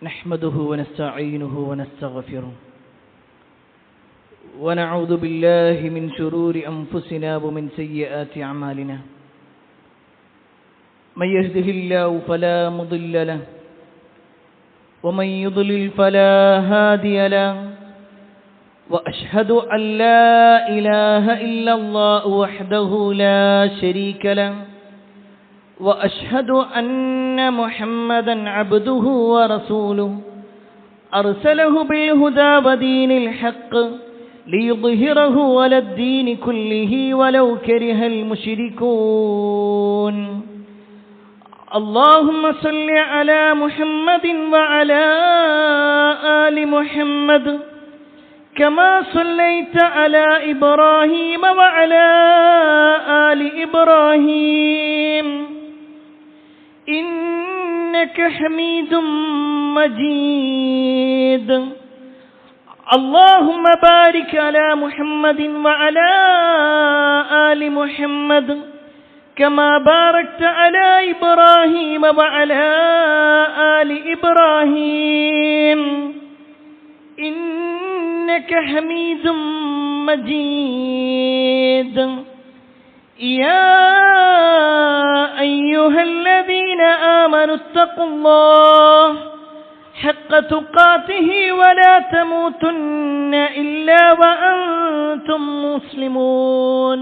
نحمده ونستعينه ونستغفره ونعوذ بالله من شرور أنفسنا ومن سيئات أعمالنا من يهده الله فلا مضل له ومن يضلل فلا هادي له وأشهد أن لا إله إلا الله وحده لا شريك له وأشهد أن محمدًا عبده ورسوله أرسله بالهدى ودين الحق ليظهره على الدين كله ولو كره المشركون اللهم صل على محمد وعلى آل محمد كما صليت على إبراهيم وعلى آل إبراهيم إنك حميد مجيد اللهم بارك على محمد وعلى آل محمد كما باركت على إبراهيم وعلى آل إبراهيم إنك حميد مجيد يا أيها الذين آمنوا اتقوا الله حق تقاته ولا تموتن إلا وأنتم مسلمون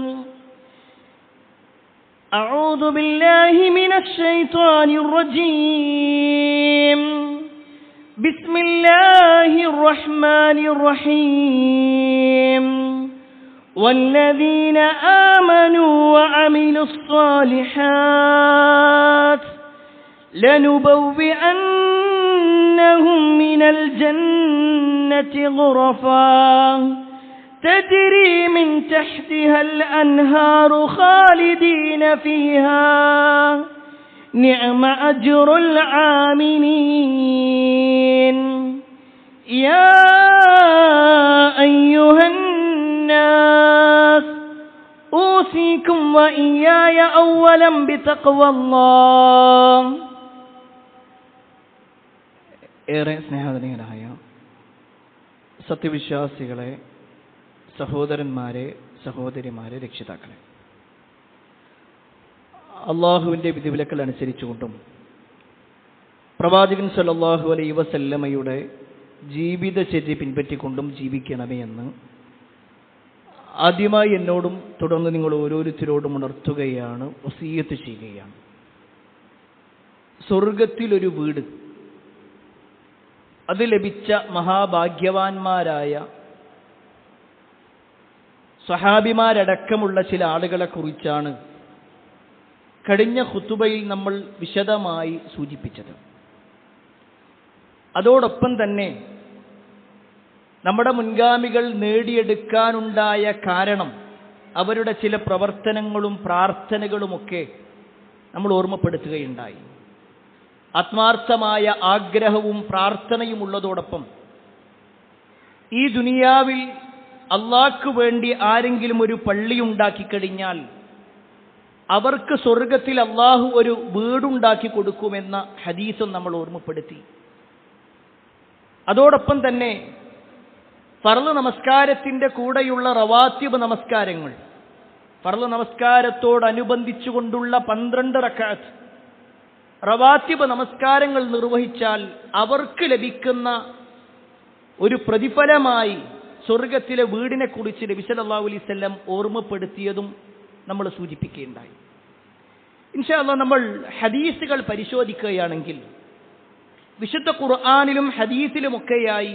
أعوذ بالله من الشيطان الرجيم بسم الله الرحمن الرحيم والذين آمنوا وعملوا الصالحات لنبوئنهم من الجنة غرفا تجري من تحتها الأنهار خالدين فيها نعم أجر العاملين يا أيها الناس أوصيكم وإياي أولا بتقوى الله. ഏറെ സ്നേഹധനീയരായ സത്യവിശ്വാസികളെ, സഹോദരന്മാരെ, സഹോദരിമാരെ, രക്ഷിതാക്കളെ, അള്ളാഹുവിൻ്റെ വിധിവിലക്കൽ അനുസരിച്ചുകൊണ്ടും പ്രവാചകൻ സല്ലല്ലാഹു അലൈഹി വസല്ലമയുടെ ജീവിതചര്യ പിൻപറ്റിക്കൊണ്ടും ജീവിക്കണമേ എന്ന് ആദ്യമായി എന്നോടും തുടർന്ന് നിങ്ങൾ ഓരോരുത്തരോടും ഉണർത്തുകയാണ്, വസിയ്യത്ത് ചെയ്യുകയാണ്. സ്വർഗത്തിലൊരു വീട്, അത് ലഭിച്ച മഹാഭാഗ്യവാന്മാരായ സ്വഹാബിമാരടക്കമുള്ള ചില ആളുകളെ കുറിച്ചാണ് കഴിഞ്ഞ ഖുതുബയിൽ നമ്മൾ വിശദമായി സൂചിപ്പിച്ചത്. അതോടൊപ്പം തന്നെ നമ്മുടെ മുൻഗാമികൾ നേടിയെടുക്കാനുണ്ടായ കാരണം, അവരുടെ ചില പ്രവർത്തനങ്ങളും പ്രാർത്ഥനകളുമൊക്കെ നമ്മൾ ഓർമ്മപ്പെടുത്തുകയുണ്ടായി. ആത്മാർത്ഥമായ ആഗ്രഹവും പ്രാർത്ഥനയും ഉള്ളതോടൊപ്പം ഈ ദുനിയാവിൽ അള്ളാഹ്ക്ക് വേണ്ടി ആരെങ്കിലും ഒരു പള്ളി ഉണ്ടാക്കിക്കഴിഞ്ഞാൽ അവർക്ക് സ്വർഗത്തിൽ അള്ളാഹു ഒരു വീടുണ്ടാക്കി കൊടുക്കുമെന്ന ഹദീസും നമ്മൾ ഓർമ്മപ്പെടുത്തി. അതോടൊപ്പം തന്നെ ഫർള് നമസ്കാരത്തിൻ്റെ കൂടെയുള്ള റവാത്തിബ് നമസ്കാരങ്ങൾ, ഫർള് നമസ്കാരത്തോടനുബന്ധിച്ചുകൊണ്ടുള്ള 12 റക്അത്ത് റവാത്തിബ് നമസ്കാരങ്ങൾ നിർവഹിച്ചാൽ അവർക്ക് ലഭിക്കുന്ന ഒരു പ്രതിഫലമായി സ്വർഗത്തിലെ വീടിനെ കുറിച്ച് നബി സല്ലല്ലാഹു അലൈഹി വസല്ലം ഓർമ്മപ്പെടുത്തിയതും നമ്മൾ സൂചിപ്പിക്കുകയുണ്ടായി. ഇൻഷാ അല്ലാഹ് നമ്മൾ ഹദീസുകൾ പരിശോധിക്കുകയാണെങ്കിൽ വിശുദ്ധ ഖുർആനിലും ഹദീസിലുമൊക്കെയായി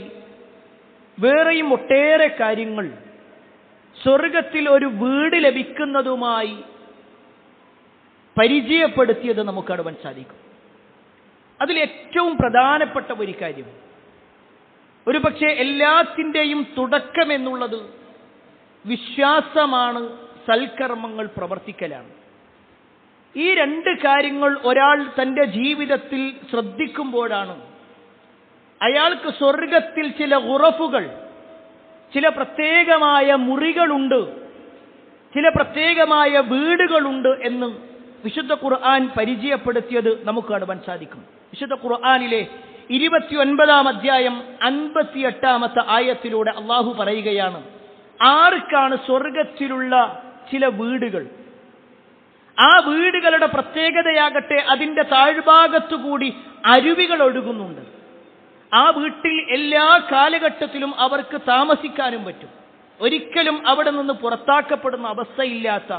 വേറെയും ഒട്ടേറെ കാര്യങ്ങൾ സ്വർഗത്തിൽ ഒരു വീട് ലഭിക്കുന്നതുമായി പരിചയപ്പെടുത്തിയത് നമുക്ക് കാണുവാൻ സാധിക്കും. അതിൽ ഏറ്റവും പ്രധാനപ്പെട്ട ഒരു കാര്യം, ഒരു പക്ഷേ എല്ലാത്തിൻ്റെയും തുടക്കം എന്നുള്ളത് വിശ്വാസമാണ്, സൽക്കർമ്മങ്ങൾ പ്രവർത്തിക്കലാണ്. ഈ 2 കാര്യങ്ങൾ ഒരാൾ തൻ്റെ ജീവിതത്തിൽ ശ്രദ്ധിക്കുമ്പോഴാണ് അയാൾക്ക് സ്വർഗത്തിൽ ചില ഗുറഫുകൾ, ചില പ്രത്യേകമായ മുറികളുണ്ട്, ചില പ്രത്യേകമായ വീടുകളുണ്ട് എന്ന് വിശുദ്ധ ഖുർആൻ പരിചയപ്പെടുത്തിയത് നമുക്ക് കാണുവാൻ സാധിക്കും. വിശുദ്ധ ഖുർആനിലെ 29 അധ്യായം 58 ആയത്തിലൂടെ അള്ളാഹു പറയുകയാണ്, ആർക്കാണ് സ്വർഗത്തിലുള്ള ചില വീടുകൾ, ആ വീടുകളുടെ പ്രത്യേകതയാകട്ടെ അതിന്റെ താഴ്ഭാഗത്തുകൂടി അരുവികൾ ഒഴുകുന്നുണ്ട്. ആ വീട്ടിൽ എല്ലാ കാലഘട്ടത്തിലും അവർക്ക് താമസിക്കാനും പറ്റും, ഒരിക്കലും അവിടെ നിന്ന് പുറത്താക്കപ്പെടുന്ന അവസ്ഥയില്ലാത്ത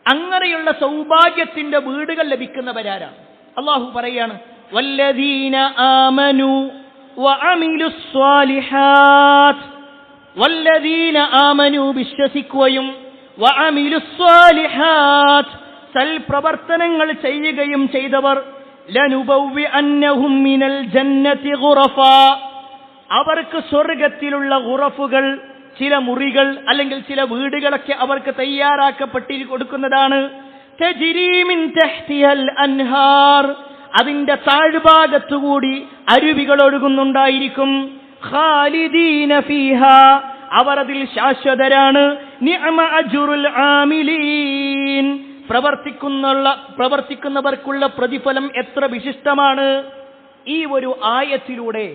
അങ്ങനെയുള്ള സൗഭാഗ്യത്തിന്റെ വീടുകൾ ലഭിക്കുന്നവരാരാണ്? അള്ളാഹു പറയാണ്, വല്ലദീന ആമനു വഅമിലുസ് സ്വാലിഹാത്ത്, വല്ലദീന ആമനു വിശ്വസിക്കുകയും വഅമിലുസ് സ്വാലിഹാത്ത് സൽപ്രവർത്തനങ്ങൾ ചെയ്യുകയും ചെയ്തവർ, ലനുബവ്വിഅന്നഹും മിനൽ ജന്നതി ഗുറഫ, അവർക്ക് സ്വർഗത്തിലുള്ള ഗുറഫുകൾ, ചില മുറികൾ അല്ലെങ്കിൽ ചില വീടുകളൊക്കെ അവർക്ക് തയ്യാറാക്കപ്പെട്ടി കൊടുക്കുന്നതാണ്. തജ്രീ മിൻ തഹ്തിഹൽ അൻഹാർ, അതിന്റെ താഴ്ഭാഗത്തുകൂടി അരുവികൾ ഒഴുകുന്നുണ്ടായിരിക്കും. ഖാലിദീന ഫീഹാ, അവർ അതിൽ ശാശ്വതരാണ്. നിഅമ അജ്റുൽ ആമിലീൻ, പ്രവർത്തിക്കുന്നവർക്കുള്ള പ്രതിഫലം എത്ര വിശിഷ്ടമാണ്. ഈ ഒരു ആയത്തിലൂടെ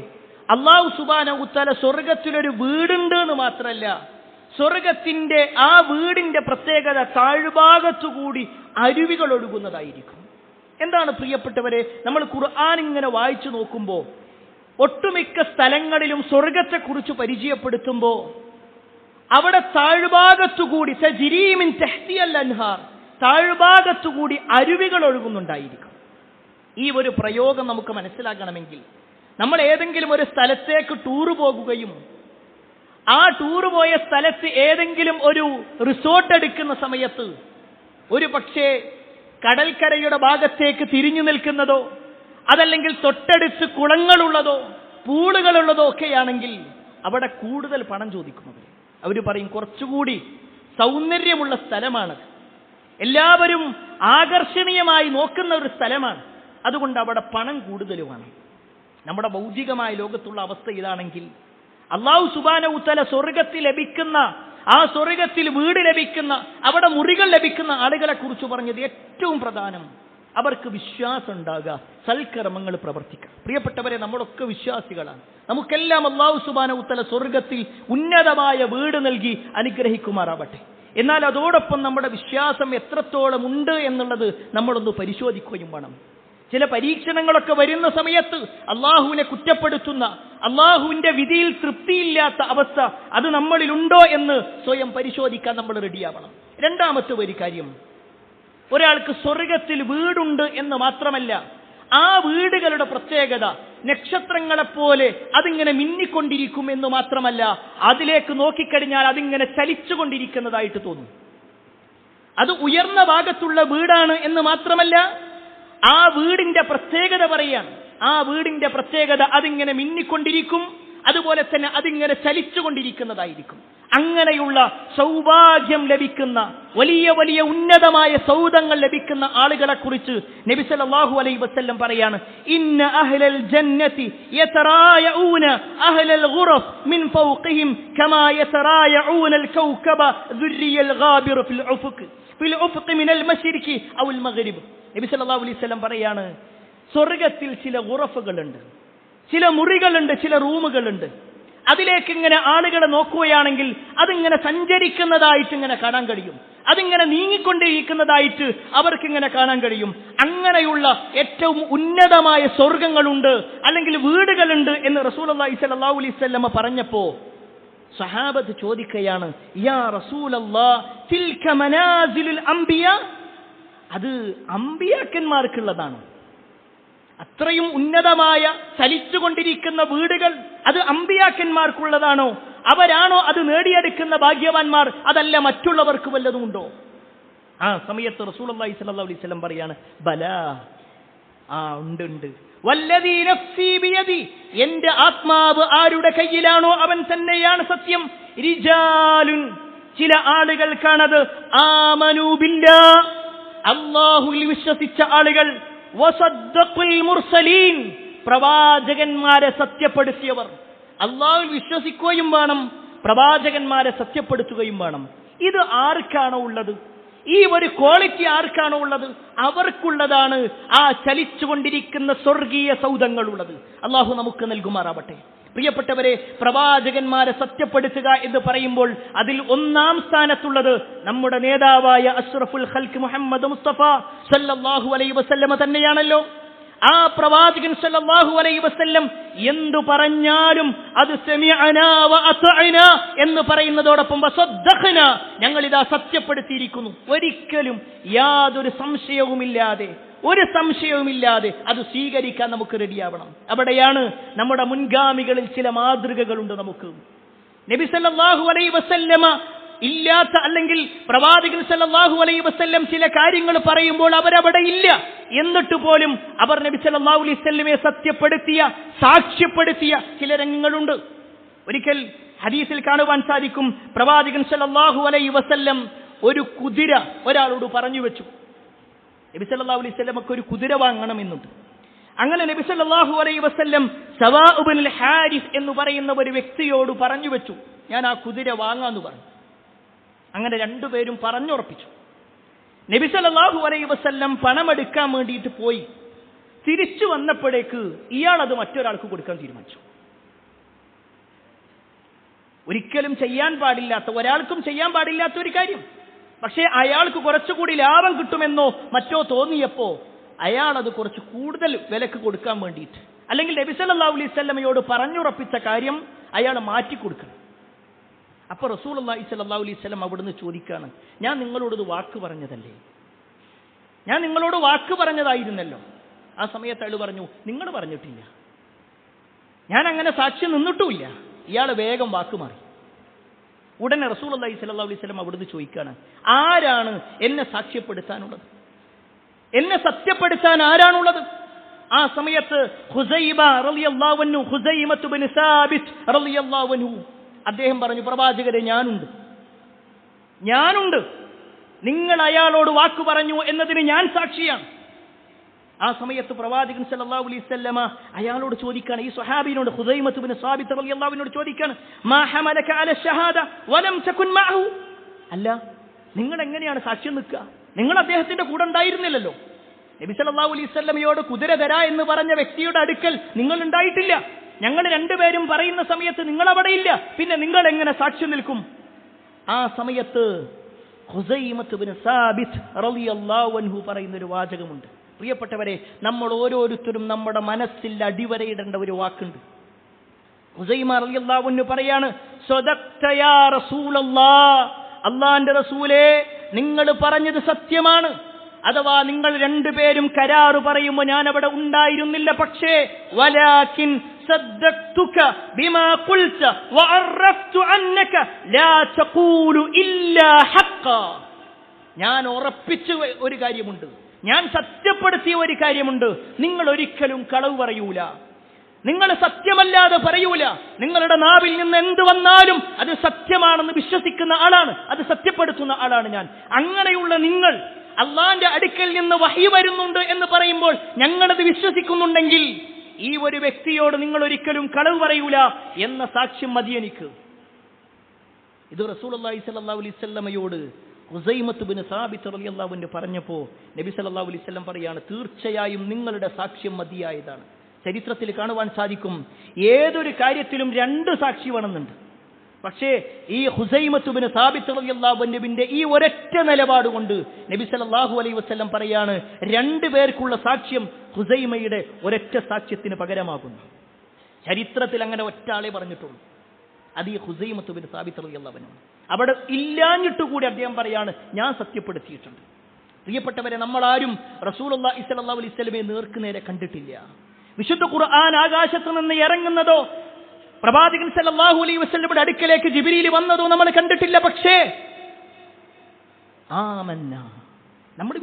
അല്ലാഹു സുബ്ഹാനഹു വതആല സ്വർഗത്തിലൊരു വീടുണ്ട് എന്ന് മാത്രമല്ല, സ്വർഗത്തിന്റെ ആ വീടിന്റെ പ്രത്യേകത താഴ്ഭാഗത്തുകൂടി അരുവികൾ ഒഴുകുന്നതായിരിക്കും. എന്താണ് പ്രിയപ്പെട്ടവരെ, നമ്മൾ ഖുർആൻ ഇങ്ങനെ വായിച്ചു നോക്കുമ്പോൾ ഒട്ടുമിക്ക സ്ഥലങ്ങളിലും സ്വർഗത്തെക്കുറിച്ച് പരിചയപ്പെടുത്തുമ്പോൾ അവിടെ താഴ്ഭാഗത്തുകൂടി തജ്രീ മിൻ തഹ്തിഹൽ അൻഹാർ, താഴ്ഭാഗത്തുകൂടി അരുവികൾ ഒഴുകുന്നുണ്ടായിരിക്കും. ഈ ഒരു പ്രയോഗം നമുക്ക് മനസ്സിലാക്കണമെങ്കിൽ നമ്മൾ ഏതെങ്കിലും ഒരു സ്ഥലത്തേക്ക് ടൂർ പോകുകയും ആ ടൂർ പോയ സ്ഥലത്ത് ഏതെങ്കിലും ഒരു റിസോർട്ട് എടുക്കുന്ന സമയത്ത് ഒരു പക്ഷേ കടൽക്കരയുടെ ഭാഗത്തേക്ക് തിരിഞ്ഞു നിൽക്കുന്നതോ അതല്ലെങ്കിൽ തൊട്ടടുത്ത് കുളങ്ങളുള്ളതോ പൂളുകളുള്ളതോ ഒക്കെയാണെങ്കിൽ അവിടെ കൂടുതൽ പണം ചോദിക്കുന്നത്. അവർ പറയും കുറച്ചുകൂടി സൗന്ദര്യമുള്ള സ്ഥലമാണത്, എല്ലാവരും ആകർഷണീയമായി നോക്കുന്ന ഒരു സ്ഥലമാണ്, അതുകൊണ്ട് അവിടെ പണം കൂടുതലുമാണ്. നമ്മുടെ ഭൗതികമായ ലോകത്തുള്ള അവസ്ഥ ഇതാണെങ്കിൽ അല്ലാഹു സുബ്ഹാനഹു വതആല സ്വർഗത്തിൽ ലഭിക്കുന്ന, ആ സ്വർഗത്തിൽ വീട് ലഭിക്കുന്ന, അവിടെ മുറികൾ ലഭിക്കുന്ന ആളുകളെ കുറിച്ച് പറഞ്ഞത് ഏറ്റവും പ്രധാനം അവർക്ക് വിശ്വാസം ഉണ്ടാകുക, സൽക്കർമ്മങ്ങൾ പ്രവർത്തിക്കുക. പ്രിയപ്പെട്ടവരെ, നമ്മളൊക്കെ വിശ്വാസികളാണ്. നമുക്കെല്ലാം അല്ലാഹു സുബ്ഹാനഹു വതആല സ്വർഗത്തിൽ ഉന്നതമായ വീട് നൽകി അനുഗ്രഹിക്കുമാറാവട്ടെ. എന്നാൽ അതോടൊപ്പം നമ്മുടെ വിശ്വാസം എത്രത്തോളം ഉണ്ട് എന്നുള്ളത് നമ്മളൊന്ന് പരിശോധിക്കുകയും വേണം. ചില പരീക്ഷണങ്ങളൊക്കെ വരുന്ന സമയത്ത് അള്ളാഹുവിനെ കുറ്റപ്പെടുത്തുന്ന, അള്ളാഹുവിന്റെ വിധിയിൽ തൃപ്തിയില്ലാത്ത അവസ്ഥ അത് നമ്മളിലുണ്ടോ എന്ന് സ്വയം പരിശോധിക്കാൻ നമ്മൾ റെഡിയാവണം. രണ്ടാമത്തെ ഒരു കാര്യം, ഒരാൾക്ക് സ്വർഗത്തിൽ വീടുണ്ട് എന്ന് മാത്രമല്ല, ആ വീടുകളുടെ പ്രത്യേകത നക്ഷത്രങ്ങളെപ്പോലെ അതിങ്ങനെ മിന്നിക്കൊണ്ടിരിക്കും എന്ന് മാത്രമല്ല, അതിലേക്ക് നോക്കിക്കഴിഞ്ഞാൽ അതിങ്ങനെ ചലിച്ചുകൊണ്ടിരിക്കുന്നതായിട്ട് തോന്നും. അത് ഉയർന്ന ഭാഗത്തുള്ള വീടാണ് എന്ന് മാത്രമല്ല, ആ വീടിന്റെ പ്രത്യേകത പറയാൻ, ആ വീടിന്റെ പ്രത്യേകത അതിങ്ങനെ മിന്നിക്കൊണ്ടിരിക്കും, അതുപോലെ തന്നെ അതിങ്ങനെ ചലിച്ചുകൊണ്ടിരിക്കുന്നതായിരിക്കും. അങ്ങനെയുള്ള സൗഭാഗ്യം ലഭിക്കുന്ന, വലിയ വലിയ ഉന്നതമായ സൗധങ്ങൾ ലഭിക്കുന്ന ആളുകളെ കുറിച്ച് നബി സല്ലല്ലാഹു അലൈഹി വസല്ലം പറയാണ്, ഇന്ന അഹ്ലൽ ജന്നതി യതറായഊന അഹ്ലൽ ഗുറഫ് മിൻ ഫൗഖിഹിം കമാ യതറായഊനൽ കൗകബ ദുർരിയൽ ഗാബിർ ഫിൽ ഉഫ്ഖ് മിനൽ മശ്രിഖി ഔൽ മഗ്രിബ്. നബി സല്ലല്ലാഹു അലൈഹി വസല്ലം പറയാണ്, സ്വർഗത്തിൽ ചില ഗുറഫുകളുണ്ട്, ചില മുറികളുണ്ട്, ചില റൂമുകളുണ്ട്. അതിലേക്ക് ഇങ്ങനെ ആളുകളെ നോക്കുകയാണെങ്കിൽ അതിങ്ങനെ സഞ്ചരിക്കുന്നതായിട്ട് ഇങ്ങനെ കാണാൻ കഴിയും, അതിങ്ങനെ നീങ്ങിക്കൊണ്ടിരിക്കുന്നതായിട്ട് അവർക്കിങ്ങനെ കാണാൻ കഴിയും. അങ്ങനെയുള്ള ഏറ്റവും ഉന്നതമായ സ്വർഗങ്ങളുണ്ട് അല്ലെങ്കിൽ വീടുകളുണ്ട് എന്ന് റസൂലുള്ളാഹി സ്വല്ലല്ലാഹു അലൈഹി വസല്ലം പറഞ്ഞപ്പോ സഹാബത്ത് ചോദിക്കുകയാണ്, യാ റസൂലല്ലാഹ് തിൽക മനാസിലുൽ അംബിയാ, അത് അംബിയാക്കന്മാർക്കുള്ളതാണ്, അത്രയും ഉന്നതമായ ചലിച്ചുകൊണ്ടിരിക്കുന്ന വീടുകൾ അത് അമ്പിയാക്കന്മാർക്കുള്ളതാണോ? അവരാണോ അത് നേടിയെടുക്കുന്ന ഭാഗ്യവാന്മാർ? അതല്ല മറ്റുള്ളവർക്ക് വല്ലതും ഉണ്ടോ? ആ സമയത്ത് റസൂലുള്ളാഹി സ്വല്ലല്ലാഹു അലൈഹി വസല്ലം പറയാണ്, ബലാ, ഉണ്ട്. വല്ലദീ നഫ്സി ബിയദി, എന്റെ ആത്മാവ് ആരുടെ കയ്യിലാണോ അവൻ തന്നെയാണ് സത്യം. റിജാലുൻ, ചില ആളുകൾക്കാണത്, ആമനൂ ബില്ലാഹ്, അല്ലാഹുവിൽ വിശ്വസിച്ച ആളുകൾ, വസദ്ദഖുൽ മുർസലീൻ, പ്രവാചകന്മാരെ സത്യപ്പെടുത്തിയവർ. അല്ലാഹുവിൽ വിശ്വസിക്കുകയും വേണം, പ്രവാചകന്മാരെ സത്യപ്പെടുത്തുകയും വേണം. ഇത് ആർക്കാണോ ഉള്ളത്? ഈ ഒരു ക്വാളിറ്റി ആർക്കാണോ ഉള്ളത് അവർക്കുള്ളതാണ് ആ ചലിച്ചുകൊണ്ടിരിക്കുന്ന സ്വർഗീയ സൗധങ്ങളുള്ളത്. അള്ളാഹു നമുക്ക് നൽകുമാറാവട്ടെ. പ്രിയപ്പെട്ടവരെ, പ്രവാചകന്മാരെ സത്യപ്പെടുത്തുക എന്ന് പറയുമ്പോൾ അതിൽ ഒന്നാം സ്ഥാനത്തുള്ളത് നമ്മുടെ നേതാവായ അഷ്റഫുൽ ഖൽഖ് മുഹമ്മദ് മുസ്തഫ സല്ലല്ലാഹു അലൈഹി വസല്ലമ തന്നെയാണല്ലോ. ആ പ്രവാചകൻ സല്ലല്ലാഹു അലൈഹി വസല്ലം എന്തു പറഞ്ഞാലും അത് സമിഅനാ വ അത്അനാ എന്ന് പറയുന്നതോടൊപ്പം വസദ്ദഖനാ, ഞങ്ങളിതാ സത്യപ്പെടുത്തിയിരിക്കുന്നു. ഒരിക്കലും യാതൊരു സംശയവുമില്ലാതെ അത് സ്വീകരിക്കാൻ നമുക്ക് റെഡിയാവണം. അവിടെയാണ് നമ്മുടെ മുൻഗാമികളിൽ ചില മാതൃകകളുണ്ട് നമുക്ക്. നബി സല്ലല്ലാഹു അലൈഹി വസല്ലമ ഇല്ലാത്ത, അല്ലെങ്കിൽ പ്രവാചകൻ സല്ലല്ലാഹു അലൈഹി വസല്ലം ചില കാര്യങ്ങൾ പറയുമ്പോൾ അവരവിടെ ഇല്ല, എന്നിട്ട് പോലും അവർ നബി സല്ലല്ലാഹു അലൈഹി വസല്ലമയെ സത്യപ്പെടുത്തിയ, സാക്ഷ്യപ്പെടുത്തിയ ചില രംഗങ്ങളുണ്ട്. ഒരിക്കൽ ഹദീസിൽ കാണുവാൻ സാധിക്കും, പ്രവാചകൻ സല്ലല്ലാഹു അലൈഹി വസല്ലം ഒരു കുതിര ഒരാളോട് പറഞ്ഞു വെച്ചു. നബി സല്ലല്ലാഹു അലൈഹി വസല്ലമക്ക് ഒരു കുതിര വാങ്ങണമെന്നുണ്ട്. അങ്ങനെ നബി സല്ലല്ലാഹു അലൈഹി വസല്ലം സവാ ഇബ്നുൽ ഹാരിസ് എന്ന് പറയുന്ന ഒരു വ്യക്തിയോട് പറഞ്ഞു വെച്ചു, ഞാൻ ആ കുതിര വാങ്ങാന്ന് പറഞ്ഞു. അങ്ങനെ രണ്ടുപേരും പറഞ്ഞുറപ്പിച്ചു. നബി സല്ലല്ലാഹു അലൈഹി വസല്ലം പണമെടുക്കാൻ വേണ്ടിയിട്ട് പോയി. തിരിച്ചു വന്നപ്പോഴേക്ക് ഇയാൾ അത് മറ്റൊരാൾക്ക് കൊടുക്കാൻ തീരുമാനിച്ചു. ഒരിക്കലും ചെയ്യാൻ പാടില്ലാത്ത, ഒരാൾക്കും ചെയ്യാൻ പാടില്ലാത്ത ഒരു കാര്യം. പക്ഷേ അയാൾക്ക് കുറച്ചുകൂടി ലാഭം കിട്ടുമെന്നോ മറ്റോ തോന്നിയപ്പോ അയാൾ അത് കുറച്ച് കൂടുതൽ വിലക്ക് കൊടുക്കാൻ വേണ്ടിയിട്ട്, അല്ലെങ്കിൽ നബി സല്ലല്ലാഹു അലൈഹി വസല്ലമയോട് പറഞ്ഞുറപ്പിച്ച കാര്യം അയാൾ മാറ്റിക്കൊടുക്കണം. അപ്പൊ റസൂലുള്ളാഹി സ്വല്ലല്ലാഹു അലൈഹി വസല്ലം അവിടുന്ന് ചോദിക്കാണ്, ഞാൻ നിങ്ങളോടൊരു വാക്ക് പറഞ്ഞതല്ലേ, ഞാൻ നിങ്ങളോട് വാക്ക് പറഞ്ഞതായിരുന്നല്ലോ. ആ സമയത്ത് അയാൾ പറഞ്ഞു, നിങ്ങൾ പറഞ്ഞിട്ടില്ല, ഞാൻ അങ്ങനെ സാക്ഷ്യം നിന്നിട്ടുമില്ല. ഇയാൾ വേഗം വാക്ക് മാറി. ഉടനെ റസൂലുള്ളാഹി സ്വല്ലല്ലാഹു അലൈഹി വസല്ലം അവിടുന്ന് ചോദിക്കാണ്, ആരാണ് എന്നെ സാക്ഷ്യപ്പെടുത്താനുള്ളത്, എന്നെ സത്യപ്പെടുത്താൻ ആരാണുള്ളത്? ആ സമയത്ത് ഖുസൈമ റളിയല്ലാഹു അൻഹു, ഖുസൈമത്ത് ഇബ്നു സാബിത്ത് റളിയല്ലാഹു അൻഹു, അദ്ദേഹം പറഞ്ഞു, പ്രവാചകരെ ഞാനുണ്ട്, നിങ്ങൾ അയാളോട് വാക്ക് പറഞ്ഞു എന്നതിന് ഞാൻ സാക്ഷിയാണ്. ആ സമയത്ത് പ്രവാചകൻ സല്ലല്ലാഹു അലൈഹി വസല്ലമ അയാളോട് ചോദിക്കാണ്, ഈ സ്വഹാബിനോട്, ഖുസൈമത്ത് ഇബ്നു സാബിത്ത് റളിയല്ലാഹു അൻഹു ചോദിക്കാണ്, മാ ഹമലക അല ഷഹാദ വലം തകുൻ മഅഹു, അല്ല നിങ്ങൾ എങ്ങനെയാണ് സാക്ഷ്യം നിൽക്കുക, നിങ്ങൾ അദ്ദേഹത്തിന്റെ കൂടെ ഉണ്ടായിരുന്നില്ലല്ലോ. നബി സല്ലല്ലാഹു അലൈഹി വസല്ലമയോട് കുതിര തരാ എന്ന് പറഞ്ഞ വ്യക്തിയുടെ അടുക്കൽ നിങ്ങൾ ഉണ്ടായിട്ടില്ല, ഞങ്ങൾ രണ്ടുപേരും പറയുന്ന സമയത്ത് നിങ്ങൾ അവിടെ ഇല്ല, പിന്നെ നിങ്ങൾ എങ്ങനെ സാക്ഷ്യം നിൽക്കും? ആ സമയത്ത് ഖുസൈമത്ത് ഇബ്നു സാബിത്ത് റളിയല്ലാഹു അൻഹു പറയുന്ന ഒരു വാചകമുണ്ട്. പ്രിയപ്പെട്ടവരെ, നമ്മൾ ഓരോരുത്തരും നമ്മുടെ മനസ്സിൽ അടിവരയിടേണ്ട ഒരു വാക്കുണ്ട്. ഖുസൈമ റളിയല്ലാഹു അൻഹു പറയാണ്, സദഖ്ത യാ റസൂലല്ലാഹ്, അല്ലാഹുവിന്റെ റസൂലേ നിങ്ങൾ പറഞ്ഞത് സത്യമാണ്. അഥവാ നിങ്ങൾ രണ്ടുപേരും കരാറ് പറയുമ്പോൾ ഞാൻ അവിടെ ഉണ്ടായിരുന്നില്ല, പക്ഷേ വലാകിൻ സദ്ദഖ്തുക ബിമാ ഖുൽത വഅറഫ്തു അന്നക ലാ തഖൂലു ഇല്ലാ ഹഖ്ഖ, ഞാൻ ഉറപ്പിച്ച ഒരു കാര്യമുണ്ട്, ഞാൻ സത്യപ്പെടുത്തിയ ഒരു കാര്യമുണ്ട്, നിങ്ങൾ ഒരിക്കലും കളവ് പറയൂല, നിങ്ങൾ സത്യമല്ലാതെ പറയൂല, നിങ്ങളുടെ നാവിൽ നിന്ന് എന്ത് വന്നാലും അത് സത്യമാണെന്ന് വിശ്വസിക്കുന്ന ആളാണ്, അത് സത്യപ്പെടുത്തുന്ന ആളാണ് ഞാൻ. അങ്ങനെയുള്ള നിങ്ങൾ അള്ളാന്റെ അടുക്കൽ നിന്ന് വഹി വരുന്നുണ്ട് എന്ന് പറയുമ്പോൾ ഞങ്ങളത് വിശ്വസിക്കുന്നുണ്ടെങ്കിൽ ഈ ഒരു വ്യക്തിയോട് നിങ്ങൾ ഒരിക്കലും കളവ് പറയൂല എന്ന സാക്ഷ്യം മതി എനിക്ക്. ഇത് റസൂലുള്ളാഹി സ്വല്ലല്ലാഹു അലൈഹി വസല്ലമയോട് ഖുസൈമത്ത് ഇബ്നു സാബിത്ത് റളിയല്ലാഹു അൻഹു പറഞ്ഞപ്പോ നബി സല്ലല്ലാഹു അലൈഹി വസല്ലം പറയാണ്, തീർച്ചയായും നിങ്ങളുടെ സാക്ഷ്യം മതിയായതാണ്. ചരിത്രത്തിൽ കാണുവാൻ സാധിക്കും, ഏതൊരു കാര്യത്തിലും രണ്ട് സാക്ഷി വേണമെന്നുണ്ട്. പക്ഷേ ഈ ഖുസൈമത്ത് ഇബ്നു സാബിത്ത് റളിയല്ലാഹു അൻഹുവിന്റെ ഈ ഒരൊറ്റ നിലപാട് കൊണ്ട് നബി സല്ലല്ലാഹു അലൈഹി വസല്ലം പറയാണ്, രണ്ടു പേർക്കുള്ള സാക്ഷ്യം ഖുസൈമയുടെ ഒരൊറ്റ സാക്ഷ്യത്തിന് പകരമാകുന്നു. ചരിത്രത്തിൽ അങ്ങനെ ഒറ്റ ആളെ പറഞ്ഞിട്ടുള്ളൂ, അത് ഈ ഖുസൈമത്ത് ഇബ്നു സാബിത്ത് റളിയല്ലാഹു അൻഹു. അവിടെ ഇല്ലാഞ്ഞിട്ടുകൂടി അദ്ദേഹം പറയാണ്, ഞാൻ സത്യപ്പെടുത്തിയിട്ടുണ്ട്. പ്രിയപ്പെട്ടവരെ, നമ്മളാരും റസൂലുള്ളാഹി സ്വല്ലല്ലാഹു അലൈഹി വസല്ലമയെ നേർക്കുനേരെ കണ്ടിട്ടില്ല. വിശുദ്ധ ഖുർആൻ ആകാശത്ത് നിന്ന് ഇറങ്ങുന്നതോ പ്രവാചകൻ സല്ലല്ലാഹു അലൈഹി വസല്ലമയുടെ അടുക്കലേക്ക് ജിബ്രീൽ വന്നതോ നമ്മൾ കണ്ടിട്ടില്ല. പക്ഷേ ആമന്ന, നമ്മൾ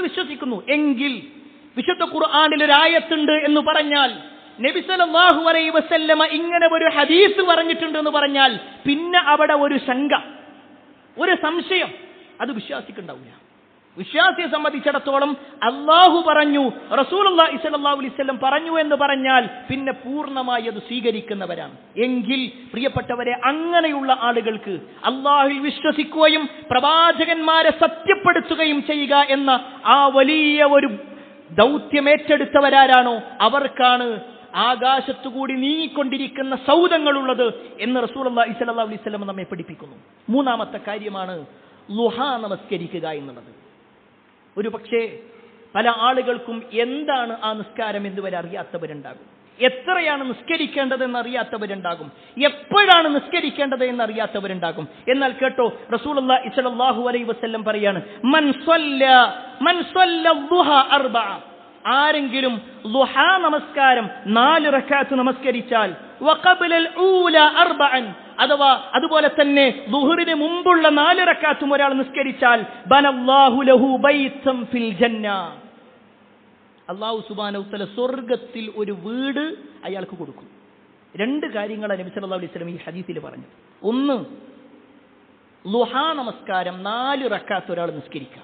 വിശ്വസിക്കുന്നു എങ്കിൽ വിശുദ്ധ ഖുർആനിൽ ഒരു ആയത്തുണ്ട് എന്ന് പറഞ്ഞാൽ, നബി സല്ലല്ലാഹു അലൈഹി വസല്ലമ ഇങ്ങനെ ഒരു ഹദീസ് പറഞ്ഞിട്ടുണ്ട് എന്ന് പറഞ്ഞാൽ പിന്നെ അവിടെ ഒരു ശങ്ക, ഒരു സംശയം അത് വിശ്വാസിക്കുണ്ടാവില്ല. വിശ്വാസിയെ സംബന്ധിച്ചിടത്തോളം അള്ളാഹു പറഞ്ഞു, റസൂലുള്ളാഹി സ്വല്ലല്ലാഹു അലൈഹി വസല്ലം പറഞ്ഞു എന്ന് പറഞ്ഞാൽ പിന്നെ പൂർണ്ണമായി അത് സ്വീകരിക്കുന്നവരാണ്. എങ്കിൽ പ്രിയപ്പെട്ടവരെ, അങ്ങനെയുള്ള ആളുകൾക്ക് അള്ളാഹുവിൽ വിശ്വസിക്കുകയും പ്രവാചകന്മാരെ സത്യപ്പെടുത്തുകയും ചെയ്യുക എന്ന ആ വലിയ ഒരു ദൗത്യമേറ്റെടുത്തവരാരാണോ അവർക്കാണ് ആകാശത്തുകൂടി നീങ്ങിക്കൊണ്ടിരിക്കുന്ന സൗദങ്ങളുള്ളത് എന്ന് റസൂലുള്ളാഹി സ്വല്ലല്ലാഹു അലൈഹി വസല്ലം നമ്മെ പഠിപ്പിക്കുന്നു. മൂന്നാമത്തെ കാര്യമാണ് ളുഹാ നമസ്കരിക്കുക എന്നുള്ളത്. ഒരു പക്ഷേ പല ആളുകൾക്കും എന്താണ് ആ നിസ്കാരം എന്നുവരെ അറിയാത്തവരുണ്ടാകും. എത്രയാണ് നിസ്കരിക്കേണ്ടതെന്ന് അറിയാത്തവരുണ്ടാകും. എപ്പോഴാണ് നിസ്കരിക്കേണ്ടത് എന്ന് അറിയാത്തവരുണ്ടാകും. എന്നാൽ കേട്ടോ, റസൂലുള്ളാഹി സ്വല്ലല്ലാഹു അലൈഹി വസല്ലം പറയാണ്, മൻ സ്വല്ല ദുഹ അർബഅ, ആരെങ്കിലും ദുഹാ നമസ്കാരം 4 റക്അത്ത് നമസ്കരിച്ചാൽ, വഖബ്ലൽ ഊല അർബഅൻ, അഥവാ അതുപോലെ തന്നെ ദുഹറിന് മുമ്പുള്ള 4 റക്അത്തും ഒരാൾ നിസ്കരിച്ചാൽ, ബനല്ലാഹു ലഹു ബൈതൻ ഫിൽ ജന്ന, അല്ലാഹു സുബ്ഹാനഹു വ തആല സ്വർഗ്ഗത്തിൽ ഒരു വീട് അയാൾക്ക് കൊടുക്കും. 2 കാര്യങ്ങളാണ് നബി സല്ലല്ലാഹു അലൈഹി വസല്ലം ഈ ഹദീസിൽ പറഞ്ഞത്. ഒന്ന്, ളുഹാ നമസ്കാരം 4 റക്അത്ത് ഒരാൾ നിസ്കരിക്കുക.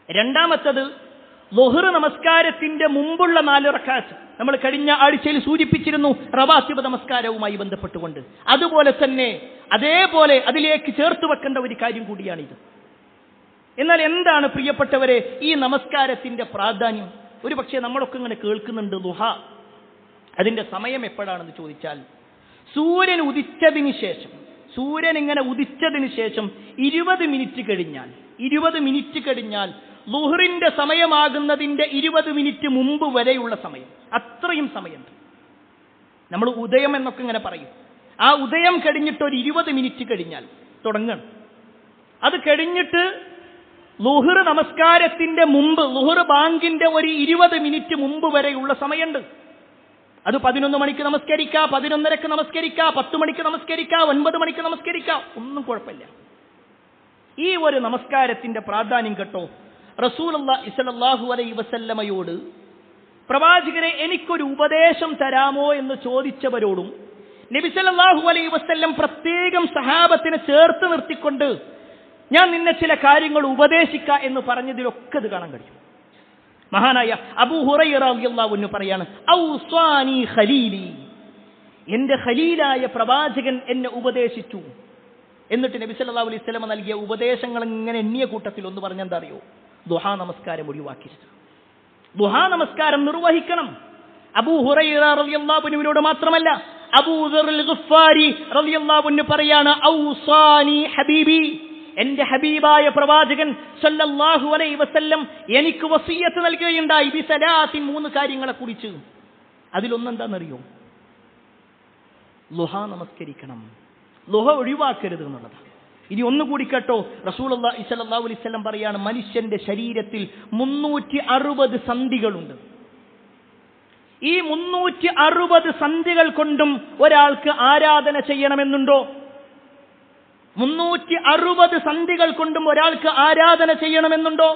രണ്ടാമത്തത്, ളുഹർ നമസ്കാരത്തിന്റെ മുമ്പുള്ള 4 റക്അത്ത് നമ്മൾ കഴിഞ്ഞ ആഴ്ചയിൽ സൂചിപ്പിച്ചിരുന്നു, റവാത്തിബ് നമസ്കാരവുമായി ബന്ധപ്പെട്ടുകൊണ്ട്. അതുപോലെ തന്നെ അതേപോലെ അതിലേക്ക് ചേർത്ത് വെക്കേണ്ട ഒരു കാര്യം കൂടിയാണിത്. എന്നാൽ എന്താണ് പ്രിയപ്പെട്ടവരെ ഈ നമസ്കാരത്തിന്റെ പ്രാധാന്യം? ഒരു പക്ഷേ നമ്മളൊക്കെ ഇങ്ങനെ കേൾക്കുന്നുണ്ട് ളുഹ. അതിന്റെ സമയം എപ്പോഴാണെന്ന് ചോദിച്ചാൽ, സൂര്യൻ ഉദിച്ചതിന് ശേഷം, സൂര്യൻ ഇങ്ങനെ ഉദിച്ചതിന് ശേഷം 20 മിനിറ്റ് കഴിഞ്ഞാൽ ളുഹറിന്റെ സമയമാകുന്നതിന്റെ 20 മിനിറ്റ് മുമ്പ് വരെയുള്ള സമയം, അത്രയും സമയമുണ്ട്. നമ്മൾ ഉദയം എന്നൊക്കെ ഇങ്ങനെ പറയും. ആ ഉദയം കഴിഞ്ഞിട്ട് ഒരു 20 മിനിറ്റ് കഴിഞ്ഞാൽ തുടങ്ങണം. അത് കഴിഞ്ഞിട്ട് ളുഹർ നമസ്കാരത്തിന്റെ മുമ്പ്, ളുഹർ ബാങ്കിന്റെ ഒരു 20 മിനിറ്റ് മുമ്പ് വരെയുള്ള സമയമുണ്ട്. അത് 11 മണിക്ക് നമസ്കരിക്കാം, 11:30 നമസ്കരിക്കാം, 10 മണിക്ക് നമസ്കരിക്കാം, 9 മണിക്ക് നമസ്കരിക്കാം, ഒന്നും കുഴപ്പമില്ല. ഈ ഒരു നമസ്കാരത്തിന്റെ പ്രാധാന്യം കേട്ടോ, റസൂലുള്ളാഹി സ്വല്ലല്ലാഹു അലൈഹി വസല്ലമയോട് പ്രവാചകരെ എനിക്കൊരു ഉപദേശം തരാമോ എന്ന് ചോദിച്ചവരോടും നബി സല്ലല്ലാഹു അലൈഹി വസല്ലം പ്രത്യേകം സഹാബത്തിനെ ചേർത്ത് നിർത്തിക്കൊണ്ട് ഞാൻ നിന്നെ ചില കാര്യങ്ങൾ ഉപദേശിക്കാം എന്ന് പറഞ്ഞതിലൊക്കെ ഇത് കാണാൻ കഴിയും. മഹാനായ അബൂ ഹുറൈറ റളിയല്ലാഹു അൻഹു പറയാണ്, ഔസാനി ഖലീലി, എന്റെ ഖലീലായ പ്രവാചകൻ എന്നെ ഉപദേശിച്ചു. എന്നിട്ട് നബി സല്ലല്ലാഹു അലൈഹി വസല്ലം നൽകിയ ഉപദേശങ്ങൾ ഇങ്ങനെ എണ്ണിയ കൂട്ടത്തിൽ ഒന്ന് പറഞ്ഞെന്താ അറിയോ? ദുഹാ നമസ്കാരം ഒഴിവാക്കരുത്, ദുഹാ നമസ്കാരം നിർവഹിക്കണം. അബൂ ഹുറൈറ റളിയല്ലാഹു അൻഹുവിനോട് മാത്രമല്ല, അബൂ ദർൽ ഗഫാരി റളിയല്ലാഹു അൻഹു പറയാണ്, ഔസാനി ഹബീബി, എന്റെ ഹബീബായ പ്രവാചകൻ സല്ലല്ലാഹു അലൈഹി വസല്ലം എനിക്ക് വസിയ്യത്ത് നൽകുകയുണ്ടായി, ബിസലാത്തിൻ, 3 കാര്യങ്ങളെ കുറിച്ച്. അതിലൊന്നെന്താണെന്നറിയോ? ളുഹാ നമസ്കരിക്കണം, ളുഹ ഒഴിവാക്കരുത് എന്നുള്ളതാണ്. ഇനി ഒന്നുകൂടി കേട്ടോ, റസൂലുള്ളാഹി സ്വല്ലല്ലാഹു അലൈഹി വസല്ലം പറയാണ്, മനുഷ്യന്റെ ശരീരത്തിൽ 360 സന്ധികളുണ്ട്. ഈ 360 സന്ധികൾ കൊണ്ടും ഒരാൾക്ക് ആരാധന ചെയ്യണമെന്നുണ്ടോ? 360 സന്ധികൾ കൊണ്ടും ഒരാൾക്ക് ആരാധന ചെയ്യണമെന്നുണ്ടോ?